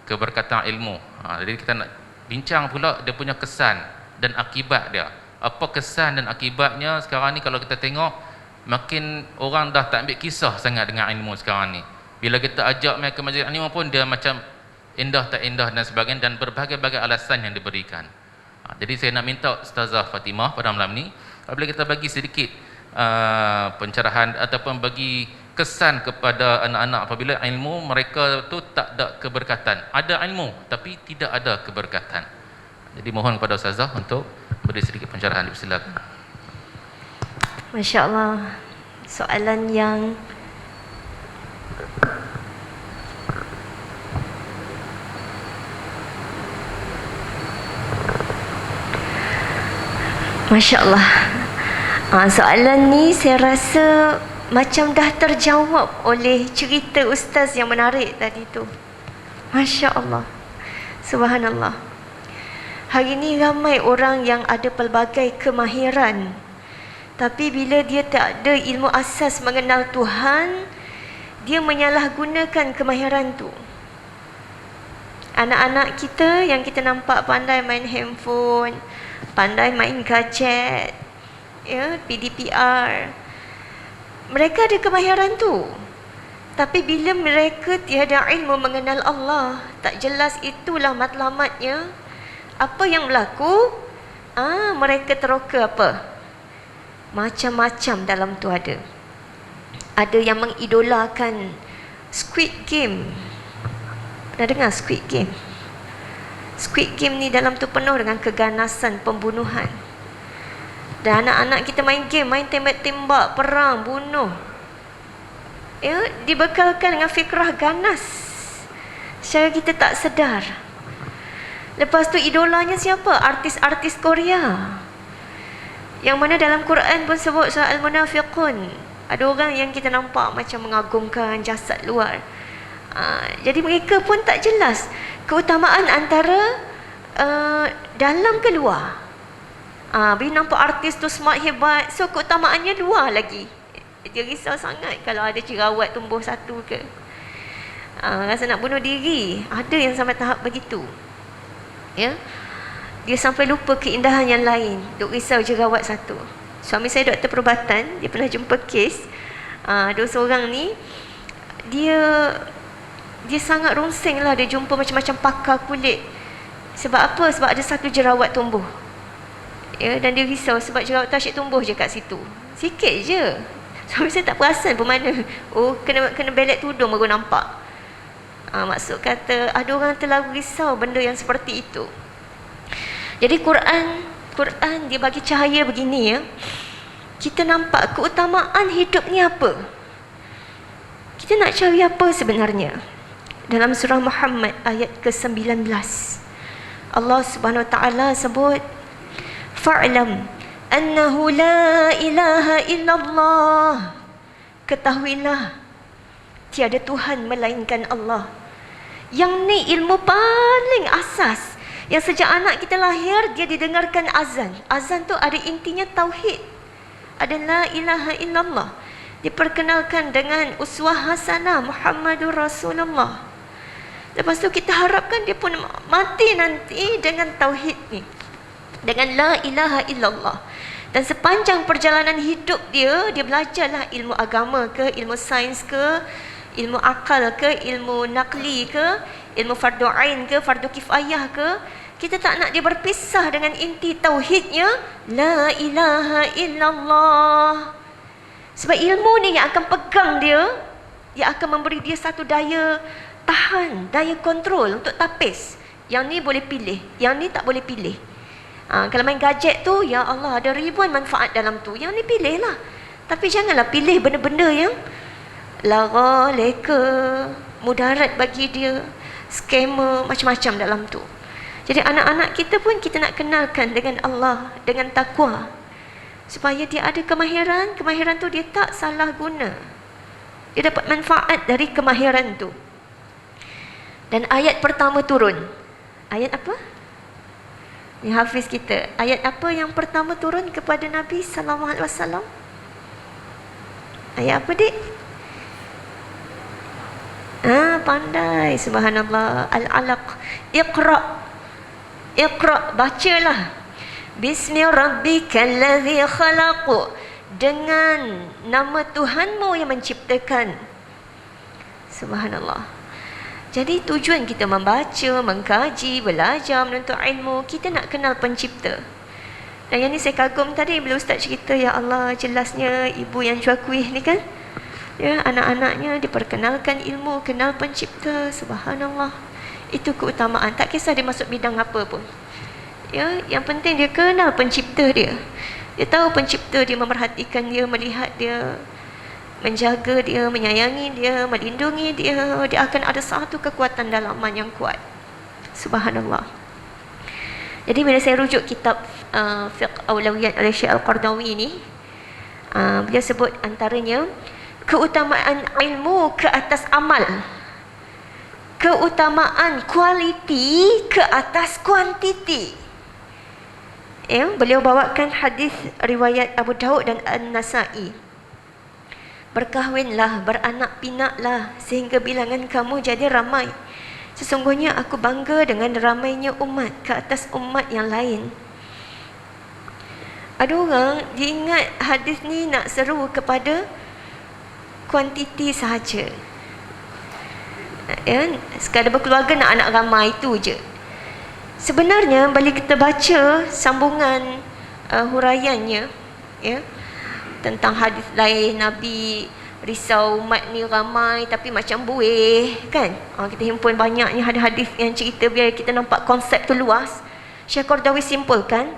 keberkatan ilmu. Jadi kita nak bincang pula dia punya kesan dan akibat dia. Apa kesan dan akibatnya sekarang ni kalau kita tengok, makin orang dah tak ambil kisah sangat dengan ilmu sekarang ni. Bila kita ajak mereka ke majlis ilmu pun dia macam indah tak indah dan sebagainya, dan berbagai-bagai alasan yang diberikan. Jadi saya nak minta Ustazah Fatimah pada malam ni, apabila kita bagi sedikit pencerahan ataupun bagi kesan kepada anak-anak apabila ilmu mereka tu tak ada keberkatan. Ada ilmu tapi tidak ada keberkatan. Jadi mohon kepada Ustazah untuk beri sedikit pencerahan. Silakan. Masya-Allah. Soalan yang Masya-Allah. Soalan ni saya rasa macam dah terjawab oleh cerita Ustaz yang menarik tadi tu. Masya-Allah. Subhanallah. Hari ni ramai orang yang ada pelbagai kemahiran, tapi bila dia tak ada ilmu asas mengenal Tuhan, dia menyalahgunakan kemahiran tu. Anak-anak kita yang kita nampak pandai main handphone, pandai main gadget, ya, PDPR. Mereka ada kemahiran tu. Tapi bila mereka tiada ilmu mengenal Allah, tak jelas itulah matlamatnya, apa yang berlaku? Mereka teroka apa? Macam-macam dalam tu ada. Ada yang mengidolakan Squid Game. Pernah dengar Squid Game? Squid Game ni dalam tu penuh dengan keganasan, pembunuhan. Dan anak-anak kita main game, main tembak-tembak, perang, bunuh. Ya, dibekalkan dengan fikrah ganas secara kita tak sedar. Lepas tu idolanya siapa? Artis-artis Korea, yang mana dalam Quran pun sebut surah Al-Munafiqun. Ada orang yang kita nampak macam mengagungkan jasad luar. Jadi mereka pun tak jelas keutamaan antara dalam ke luar. Bila nampak artis tu smart, hebat, so keutamaannya luar lagi. Dia risau sangat kalau ada jerawat tumbuh satu ke. Rasa nak bunuh diri. Ada yang sampai tahap begitu. Ya. Dia sampai lupa keindahan yang lain. Duk risau jerawat satu. Suami saya doktor perubatan, dia pernah jumpa kes. Ada seorang ni, dia sangat rungsing lah. Dia jumpa macam-macam pakar kulit. Sebab apa? Sebab ada satu jerawat tumbuh. Ya, dan dia risau sebab jerawat tu asyik tumbuh je kat situ. Sikit je. Suami saya tak perasan pun mana. Oh, kena belet tudung baru nampak. Maksud kata ada orang terlalu risau benda yang seperti itu. Jadi Quran dia bagi cahaya begini, ya. Kita nampak keutamaan hidup ni apa. Kita nak cari apa sebenarnya. Dalam surah Muhammad ayat ke-19, Allah Subhanahu Wa Taala sebut, fa'lam annahu la ilaha illallah. Ketahuilah tiada Tuhan melainkan Allah. Yang ni ilmu paling asas, yang sejak anak kita lahir dia didengarkan azan. Azan tu ada intinya tauhid, ada la ilaha illallah. Diperkenalkan dengan uswah hasanah Muhammadur Rasulullah. Lepas tu kita harapkan dia pun mati nanti dengan tauhid ni, dengan la ilaha illallah. Dan sepanjang perjalanan hidup dia belajarlah ilmu agama ke, ilmu sains ke, ilmu akal ke, ilmu nakli ke, ilmu fardu ain ke, fardu kifayah ke. Kita tak nak dia berpisah dengan inti tauhidnya, la ilaha illallah. Sebab ilmu ni yang akan pegang dia, yang akan memberi dia satu daya tahan, daya kontrol untuk tapis. Yang ni boleh pilih, yang ni tak boleh pilih. Kalau main gadget tu, ya Allah, ada ribuan manfaat dalam tu. Yang ni pilihlah. Tapi janganlah pilih benda-benda yang lara, leka, mudarat bagi dia, scammer, macam-macam dalam tu. Jadi anak-anak kita pun kita nak kenalkan dengan Allah, dengan takwa, supaya dia ada kemahiran. Kemahiran tu dia tak salah guna, dia dapat manfaat dari kemahiran tu. Dan ayat pertama turun, ayat apa? Ni hafiz kita. Ayat apa yang pertama turun kepada Nabi sallallahu alaihi wasallam? Ayat apa, Dik? Pandai, subhanallah. Al-Alaq. Iqra, bacalah. Bismi rabbikal ladzi khalaq. Dengan nama Tuhanmu yang menciptakan. Subhanallah. Jadi tujuan kita membaca, mengkaji, belajar, menuntut ilmu, kita nak kenal pencipta. Dan yang ni saya kagum tadi bila Ustaz cerita, ya Allah, jelasnya ibu yang jual kuih ni kan, ya, anak-anaknya diperkenalkan ilmu, kenal pencipta. Subhanallah. Itu keutamaan. Tak kisah dia masuk bidang apa pun. Ya, yang penting dia kenal pencipta dia. Dia tahu pencipta dia, memerhatikan dia, melihat dia, menjaga dia, menyayangi dia, melindungi dia. Dia akan ada satu kekuatan dalaman yang kuat. Subhanallah. Jadi bila saya rujuk kitab Fiqh Awlawiyat oleh Syekh Al-Qardawi ni, beliau sebut antaranya keutamaan ilmu ke atas amal, keutamaan kualiti ke atas kuantiti. Ya, beliau bawakan hadis riwayat Abu Daud dan An-Nasa'i. Berkahwinlah, beranak pinaklah, sehingga bilangan kamu jadi ramai. Sesungguhnya aku bangga dengan ramainya umat ke atas umat yang lain. Ada orang dia ingat hadis ni nak seru kepada kuantiti sahaja. Ya, sekadar berkeluarga nak anak ramai itu je. Sebenarnya bila kita baca sambungan huraiannya, ya, tentang hadis lain, Nabi risau umat ni ramai tapi macam buih, kan? Kita himpun banyaknya hadis-hadis yang cerita biar kita nampak konsep tu luas. Syekh Qardawi simpulkan,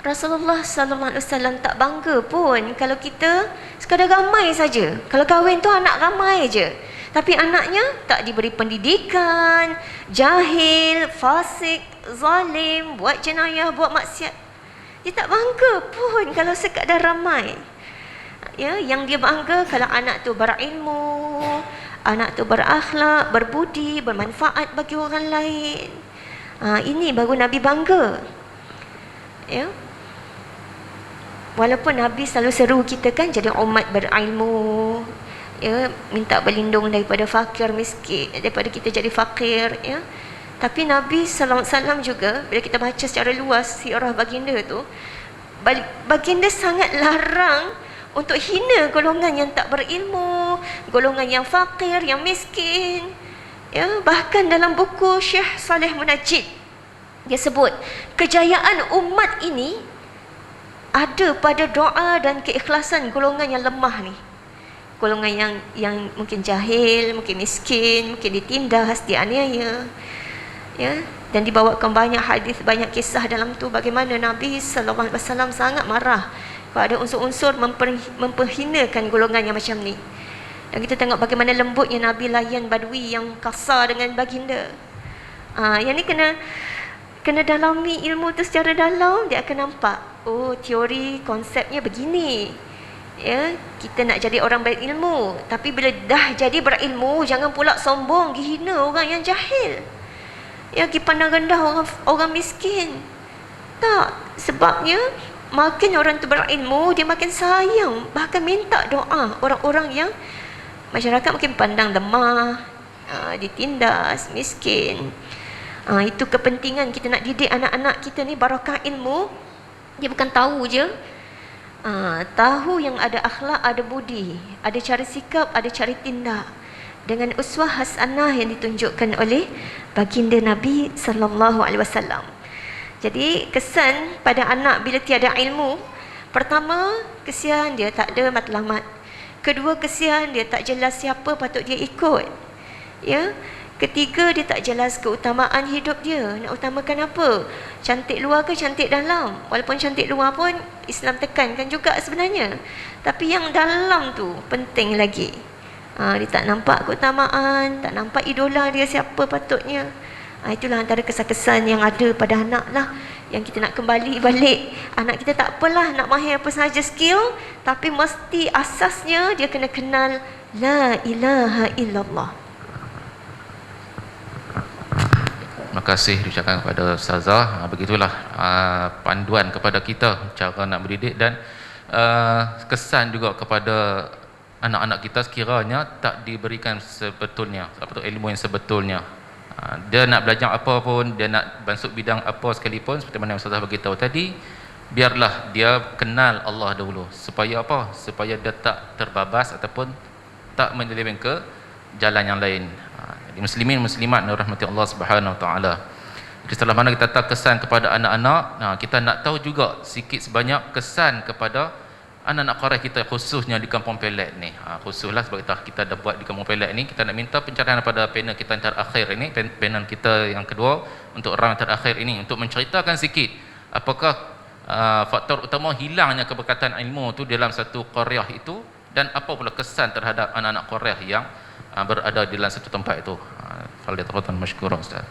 Rasulullah sallallahu alaihi wasallam tak bangga pun kalau kita sekadar ramai saja. Kalau kahwin tu anak ramai je, tapi anaknya tak diberi pendidikan, jahil, fasik, zalim, buat jenayah, buat maksiat. Dia tak bangga pun kalau sekadar ramai. Ya, yang dia bangga kalau anak tu berilmu, anak tu berakhlak, berbudi, bermanfaat bagi orang lain. Ini baru Nabi bangga. Ya. Walaupun Nabi selalu seru kita kan jadi umat berilmu, ya, minta berlindung daripada fakir miskin, daripada kita jadi fakir, ya. Tapi Nabi sallallahu alaihi wasallam juga bila kita baca secara luas sirah baginda tu, baginda sangat larang untuk hina golongan yang tak berilmu, golongan yang fakir, yang miskin. Ya, bahkan dalam buku Syekh Saleh Munajjid dia sebut kejayaan umat ini ada pada doa dan keikhlasan golongan yang lemah ni. Golongan yang mungkin jahil, mungkin miskin, mungkin ditindas, dianiaya. Ya, dan dibawakan banyak hadis, banyak kisah dalam tu bagaimana Nabi sallallahu alaihi wasallam sangat marah pada unsur-unsur memperhinakan golongan yang macam ni. Dan kita tengok bagaimana lembutnya Nabi layan badui yang kasar dengan baginda. Yang ni kena dalami ilmu tu secara dalam, dia akan nampak, oh, teori konsepnya begini. Ya, kita nak jadi orang berilmu, tapi bila dah jadi berilmu jangan pula sombong, hina orang yang jahil. Ya, pergi pandang rendah orang miskin. Tak, sebabnya makin orang tu berilmu, dia makin sayang, bahkan minta doa orang-orang yang masyarakat mungkin pandang lemah, ditindas, miskin. Itu kepentingan kita nak didik anak-anak kita ni barakah ilmu. Dia bukan tahu je, tahu yang ada akhlak, ada budi, ada cara sikap, ada cara tindak, dengan uswah hasanah yang ditunjukkan oleh baginda Nabi sallallahu alaihi wasallam. Jadi kesan pada anak bila tiada ilmu, pertama, kesian dia tak ada matlamat. Kedua, kesian dia tak jelas siapa patut dia ikut. Ya. Ketiga, dia tak jelas keutamaan hidup dia. Nak utamakan apa? Cantik luar ke cantik dalam? Walaupun cantik luar pun Islam tekankan juga sebenarnya. Tapi yang dalam tu penting lagi. Dia tak nampak keutamaan, tak nampak idola dia siapa patutnya. Itulah antara kesan-kesan yang ada pada anak lah, yang kita nak kembali balik. Anak kita tak apalah nak mahir apa sahaja skill, tapi mesti asasnya dia kena kenal La ilaha illallah. Terima kasih diucapkan kepada Ustazah. Begitulah panduan kepada kita cara nak mendidik, dan kesan juga kepada anak-anak kita sekiranya tak diberikan sebetulnya ilmu yang sebetulnya. Dia nak belajar apa pun, dia nak masuk bidang apa sekalipun, seperti mana Ustazah beritahu tadi, biarlah dia kenal Allah dahulu. Supaya apa? Supaya dia tak terbabas ataupun tak menyeleweng ke jalan yang lain. Jadi muslimin muslimat yang rahmati Allah Subhanahu wa taala. Jadi setelah mana kita tahu kesan kepada anak-anak, kita nak tahu juga sikit sebanyak kesan kepada anak-anak qarah kita, khususnya di Kampung Pelet ni. Khususlah sebab kita dah buat di Kampung Pelet ni, kita nak minta pencerahan pada panel kita yang terakhir ini, panel kita yang kedua untuk round terakhir ini, untuk menceritakan sikit apakah faktor utama hilangnya keberkatan ilmu tu dalam satu qaryah itu, dan apa pula kesan terhadap anak-anak qaryah yang berada di dalam satu tempat itu. Fadhlan masykuran Ustaz.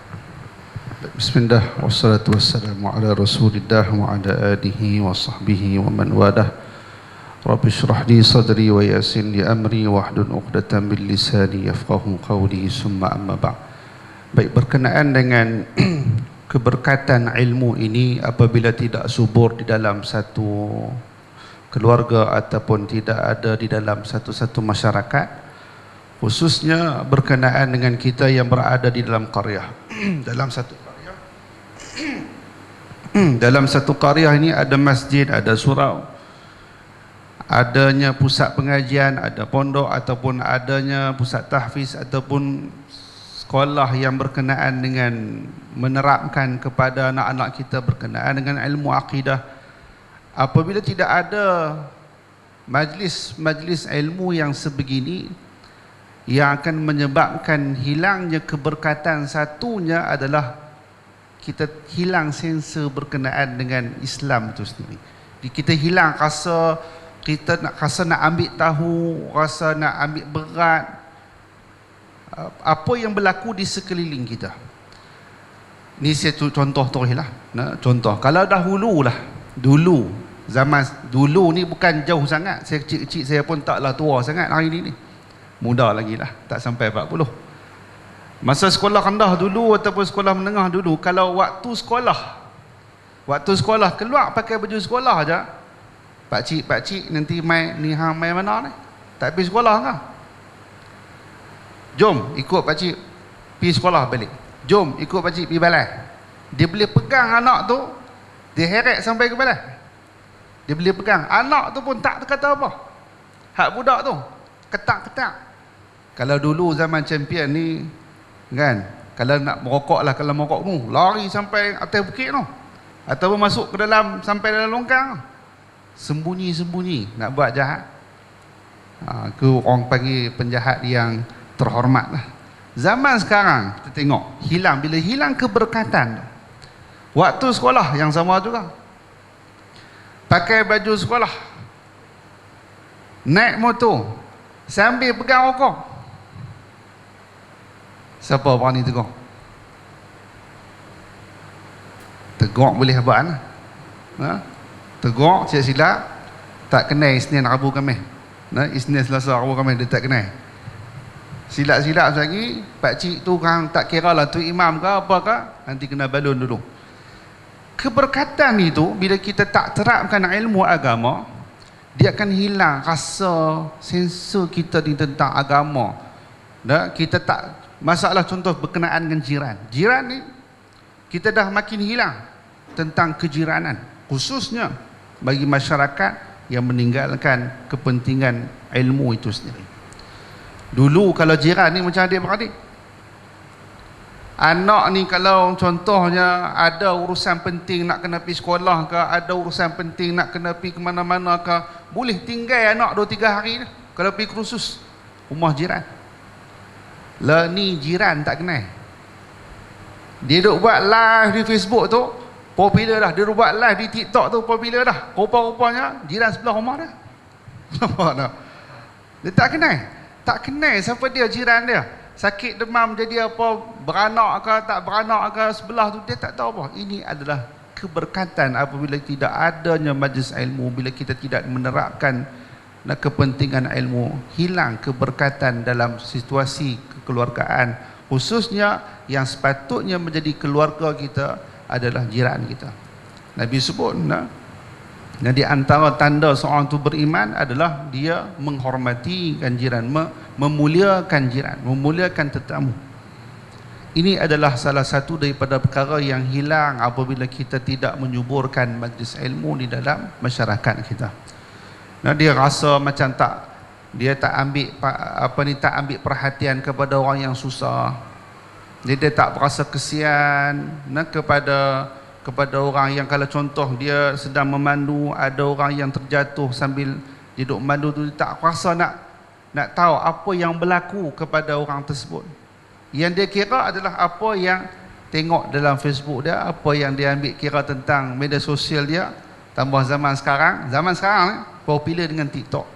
Bismillah, wassalatu wassalamu ala rasulillah wa ala alihi wa sahbihi wa man wadah. Rabbi shrah li sadri wa yassir li amri wahlul 'uqdatam min lisani yafqahu qawli, summa amma ba'd. Baik, berkenaan dengan keberkatan ilmu ini apabila tidak subur di dalam satu keluarga ataupun tidak ada di dalam satu-satu masyarakat, khususnya berkenaan dengan kita yang berada di dalam qaryah. Dalam satu qaryah dalam satu qaryah ini ada masjid, ada surau, adanya pusat pengajian, ada pondok, ataupun adanya pusat tahfiz, ataupun sekolah yang berkenaan dengan menerapkan kepada anak-anak kita berkenaan dengan ilmu akidah. Apabila tidak ada majlis ilmu yang sebegini, yang akan menyebabkan hilangnya keberkatan, satunya adalah kita hilang sensor berkenaan dengan Islam itu sendiri. Kita hilang rasa, kita nak ambil tahu, rasa nak ambil berat apa yang berlaku di sekeliling kita. Ni saya contoh lah. Contoh, kalau dahulu zaman dulu ni bukan jauh sangat, saya kecil-kecil, saya pun taklah tua sangat hari ni. Muda lagi lah, tak sampai 40. Masa sekolah rendah dulu ataupun sekolah menengah dulu, kalau waktu sekolah keluar pakai baju sekolah aja, pakcik nanti mai ni hang mai mana ni? Tak pergi sekolah ke? Jom ikut pakcik pergi sekolah balik. Jom ikut pakcik pergi balai. Dia boleh pegang anak tu, dia heret sampai ke balai. Dia boleh pegang. Anak tu pun tak kata apa. Hak budak tu ketak-ketak. Kalau dulu zaman champion ni kan, kalau nak merokok lah, kalau merokok tu lari sampai atas bukit tu, ataupun masuk ke dalam sampai dalam longkang, sembunyi nak buat jahat. Ke orang panggil penjahat yang terhormat lah. Zaman sekarang kita tengok bila hilang keberkatan. Waktu sekolah yang sama juga, pakai baju sekolah, naik motor sambil pegang rokok. Siapa berani tegur? Tegur boleh abang. Tegur silap-silap tak kenal Isnin Rabu Khamis. Isnin Selasa Rabu Khamis dia tak kenal. Silap-silap lagi, pakcik tu kan tak kira lah tu imam ke apa ke, nanti kena balun dulu. Keberkatan itu bila kita tak terapkan ilmu agama, dia akan hilang rasa sensor kita di tentang agama. Kita tak, masalah contoh berkenaan dengan jiran ni, kita dah makin hilang tentang kejiranan, khususnya bagi masyarakat yang meninggalkan kepentingan ilmu itu sendiri. Dulu kalau jiran ni macam adik-beradik, anak ni kalau contohnya ada urusan penting nak kena pergi sekolah ke, ada urusan penting nak kena pergi ke mana-mana ke, boleh tinggal anak 2-3 hari ni kalau pergi kursus rumah jiran. Lah ni jiran tak kenal. Dia duk buat live di Facebook tu popular dah, dia duk buat live di TikTok tu popular dah. Rupa-rupanya jiran sebelah rumah dah. Nampak tak? Dia tak kenal siapa dia jiran dia. Sakit demam jadi apa, beranak ke tak beranak ke sebelah tu, dia tak tahu apa. Ini adalah keberkatan apabila tidak adanya majlis ilmu, bila kita tidak menerapkan kepentingan ilmu, hilang keberkatan dalam situasi kekeluargaan, khususnya yang sepatutnya menjadi keluarga kita adalah jiran kita. Nabi sebut di antara tanda seorang itu beriman adalah dia menghormati jiran, memuliakan jiran, memuliakan tetamu. Ini adalah salah satu daripada perkara yang hilang apabila kita tidak menyuburkan majlis ilmu di dalam masyarakat kita. Dia rasa macam dia tak ambil perhatian kepada orang yang susah. Dia tak berasa kesian kepada orang yang, kalau contoh dia sedang memandu, ada orang yang terjatuh sambil dia duduk memandu tu, dia tak rasa nak tahu apa yang berlaku kepada orang tersebut. Yang dia kira adalah apa yang tengok dalam Facebook dia, apa yang dia ambil kira tentang media sosial dia. Tambah zaman sekarang popular dengan TikTok.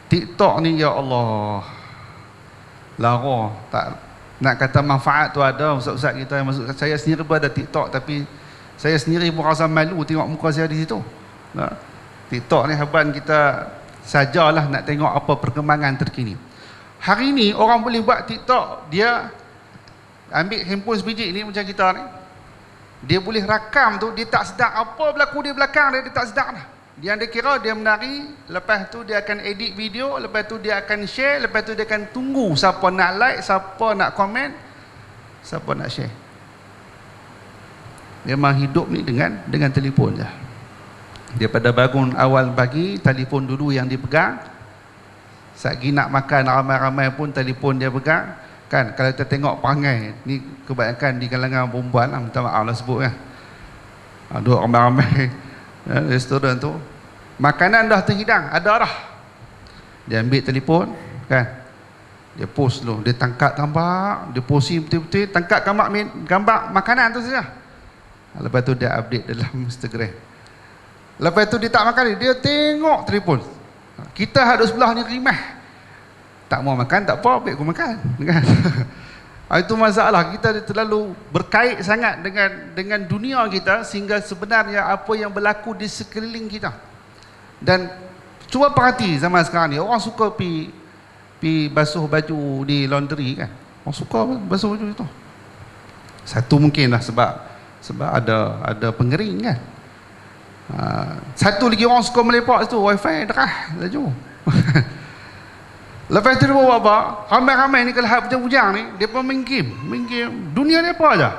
TikTok ni ya Allah, lara. Tak nak kata manfaat tu ada, ustaz-ustaz kita yang masuk, saya sendiri pun ada TikTok, tapi saya sendiri pun rasa malu tengok muka saya di situ. TikTok ni haban kita sajalah nak tengok apa perkembangan terkini. Hari ni orang boleh buat TikTok, dia ambil handphone sebiji ni macam kita ni, dia boleh rakam tu, dia tak sedar apa berlaku di belakang dia, tak sedar dah. Yang dia kira dia menari, lepas tu dia akan edit video, lepas tu dia akan share, lepas tu dia akan tunggu siapa nak like, siapa nak komen, siapa nak share. memang hidup ni dengan telefon je. Daripada bangun awal pagi, telefon dulu yang dipegang. Satgi nak makan ramai-ramai pun telefon dia pegang. Kan, kalau kita tengok perangai ni kebanyakan di kalangan perempuan lah, minta maaf lah sebut kan. Duduk ramai-ramai restoran tu, makanan dah terhidang, ada dah. Dia ambil telefon kan, dia post dulu, dia tangkap gambar, dia posting betul-betul, tangkap gambar makanan tu saja. Lepas tu dia update dalam Instagram. Lepas tu dia tak makan, dia tengok telefon. Kita hadap sebelah ni rimah, tak mau makan tak apa, ambil aku makan kan. Itu masalah, kita terlalu berkait sangat dengan dunia kita, sehingga sebenarnya apa yang berlaku di sekeliling kita. Dan cuba perhati zaman sekarang ni, orang suka pi basuh baju di laundry kan. Orang suka basuh baju itu. Satu mungkin lah sebab ada pengering kan. Satu lagi orang suka melepak situ, wifi derah laju. Lepas tu dia buat apa? Ramai-ramai ni kalau hujang-hujang ni, dia pun main game. Dunia dia apa aja?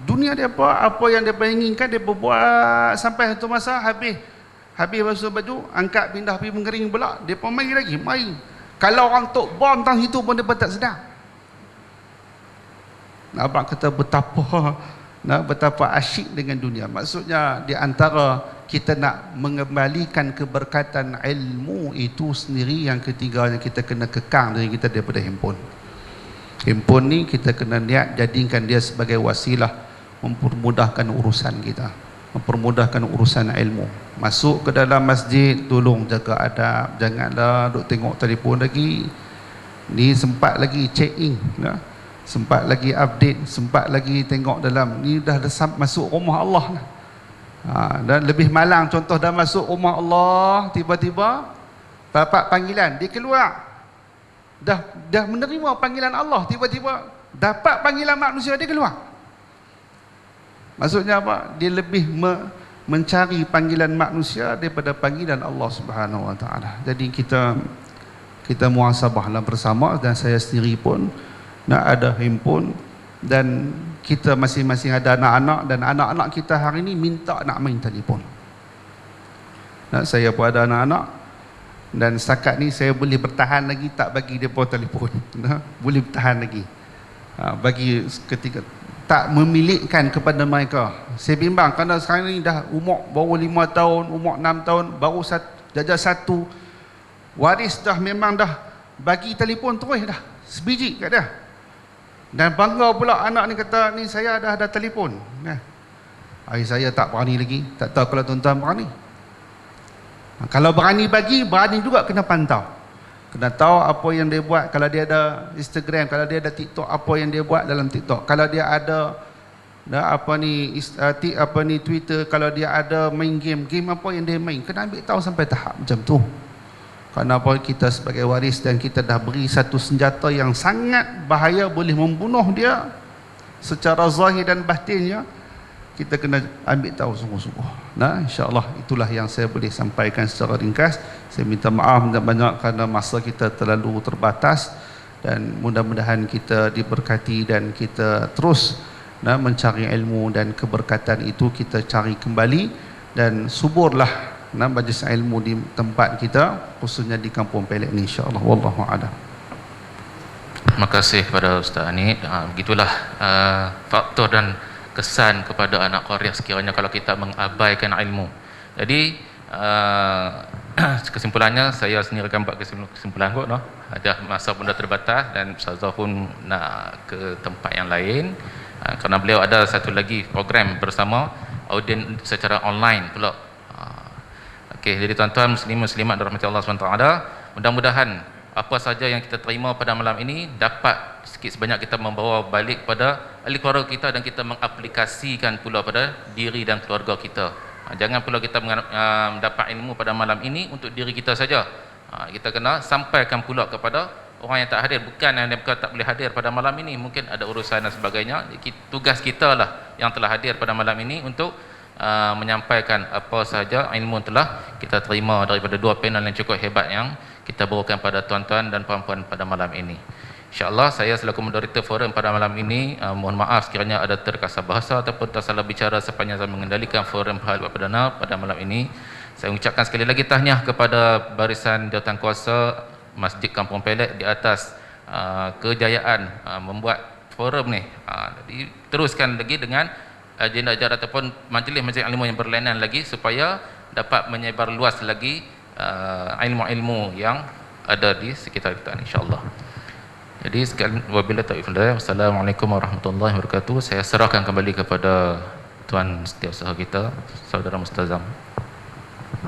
Dunia dia apa yang dia inginkan, dia buat sampai satu masa habis basuh baju, angkat pindah pergi mengering pula, dia pun main lagi, main. Kalau orang tok bom tang situ pun dia pun tak sedar. Nampak kata betapa asyik dengan dunia. Maksudnya di antara kita nak mengembalikan keberkatan ilmu itu sendiri, yang ketiganya kita kena kekang diri kita daripada handphone. Handphone ni kita kena niat jadikan dia sebagai wasilah mempermudahkan urusan kita, mempermudahkan urusan ilmu. Masuk ke dalam masjid, tolong jaga adab, janganlah duk tengok telefon lagi. Ni sempat lagi check in, sempat lagi update, sempat lagi tengok dalam ni, dah masuk rumah Allah lah. Dan lebih malang contoh, dah masuk rumah Allah, tiba-tiba dapat panggilan, dia keluar, dah menerima panggilan Allah, tiba-tiba dapat panggilan manusia, dia keluar. Maksudnya apa? Dia lebih mencari panggilan manusia daripada panggilan Allah Subhanahu Wa Taala. Jadi kita muhasabahlah bersama, dan saya sendiri pun nak ada handphone, dan kita masing-masing ada anak-anak, dan anak-anak kita hari ini minta nak main telefon. Saya pun ada anak-anak, dan setakat ni saya boleh bertahan lagi, tak bagi dia pun telefon. Boleh bertahan lagi. Bagi ketika tak memilikkan kepada mereka. Saya bimbang kerana sekarang ni dah umur baru 5 tahun, umur 6 tahun, baru jajah 1. Waris dah memang dah bagi telefon terus dah, sebiji kat dia. Dan bangga pula anak ni kata, ni saya dah ada telefon. Saya tak berani lagi. Tak tahu kalau tuan-tuan berani. Kalau berani bagi, berani juga kena pantau. Kena tahu apa yang dia buat. Kalau dia ada Instagram, kalau dia ada TikTok, apa yang dia buat dalam TikTok. Kalau dia ada Twitter, kalau dia ada main game apa yang dia main, kena ambil tahu sampai tahap macam tu. Kenapa kita sebagai waris, dan kita dah beri satu senjata yang sangat bahaya, boleh membunuh dia secara zahir dan batinnya. Kita kena ambil tahu sungguh-sungguh. InsyaAllah itulah yang saya boleh sampaikan secara ringkas. Saya minta maaf banyak kerana masa kita terlalu terbatas, dan mudah-mudahan kita diberkati, dan kita terus mencari ilmu, dan keberkatan itu kita cari kembali, dan suburlah majlis ilmu di tempat kita, khususnya di Kampung Pelik ni, insya-Allah. Wallahu a'lam. Terima kasih kepada Ustaz Anid. Begitulah faktor dan kesan kepada anak qaryah sekiranya kalau kita mengabaikan ilmu. Jadi kesimpulannya, saya sendiri akan buat kesimpulan kot, ada masa pun dah terbatas, dan Ustazah pun nak ke tempat yang lain, kerana beliau ada satu lagi program bersama audien secara online pula. Okey, jadi tuan-tuan muslimat dirahmati Allah SWT, mudah-mudahan apa saja yang kita terima pada malam ini dapat sikit sebanyak kita membawa balik pada ahli keluarga kita, dan kita mengaplikasikan pula pada diri dan keluarga kita. Jangan pula kita mendapat ilmu pada malam ini untuk diri kita saja. Kita kena sampaikan pula kepada orang yang tak hadir. Bukan yang mereka tak boleh hadir pada malam ini, mungkin ada urusan dan sebagainya. Tugas kita lah yang telah hadir pada malam ini untuk menyampaikan apa sahaja ilmu telah kita terima daripada dua panel yang cukup hebat yang kita bawakan pada tuan-tuan dan puan-puan pada malam ini. InsyaAllah saya selaku moderator forum pada malam ini, mohon maaf sekiranya ada terkasar bahasa ataupun tersalah bicara sepanjang saya mengendalikan forum hal perdana pada malam ini. Saya ucapkan sekali lagi tahniah kepada barisan jawatankuasa Masjid Kampung Pelet di atas kejayaan membuat forum ni. Jadi teruskan lagi dengan agenda ajar ataupun majlis-majlis ilmu yang berlainan lagi supaya dapat menyebar luas lagi ilmu-ilmu yang ada di sekitar kita, insya-Allah. Jadi sekalian wabillahi taufiq wal hidayah. Wassalamualaikum warahmatullahi wabarakatuh. Saya serahkan kembali kepada tuan setiausaha kita, saudara Mustazam.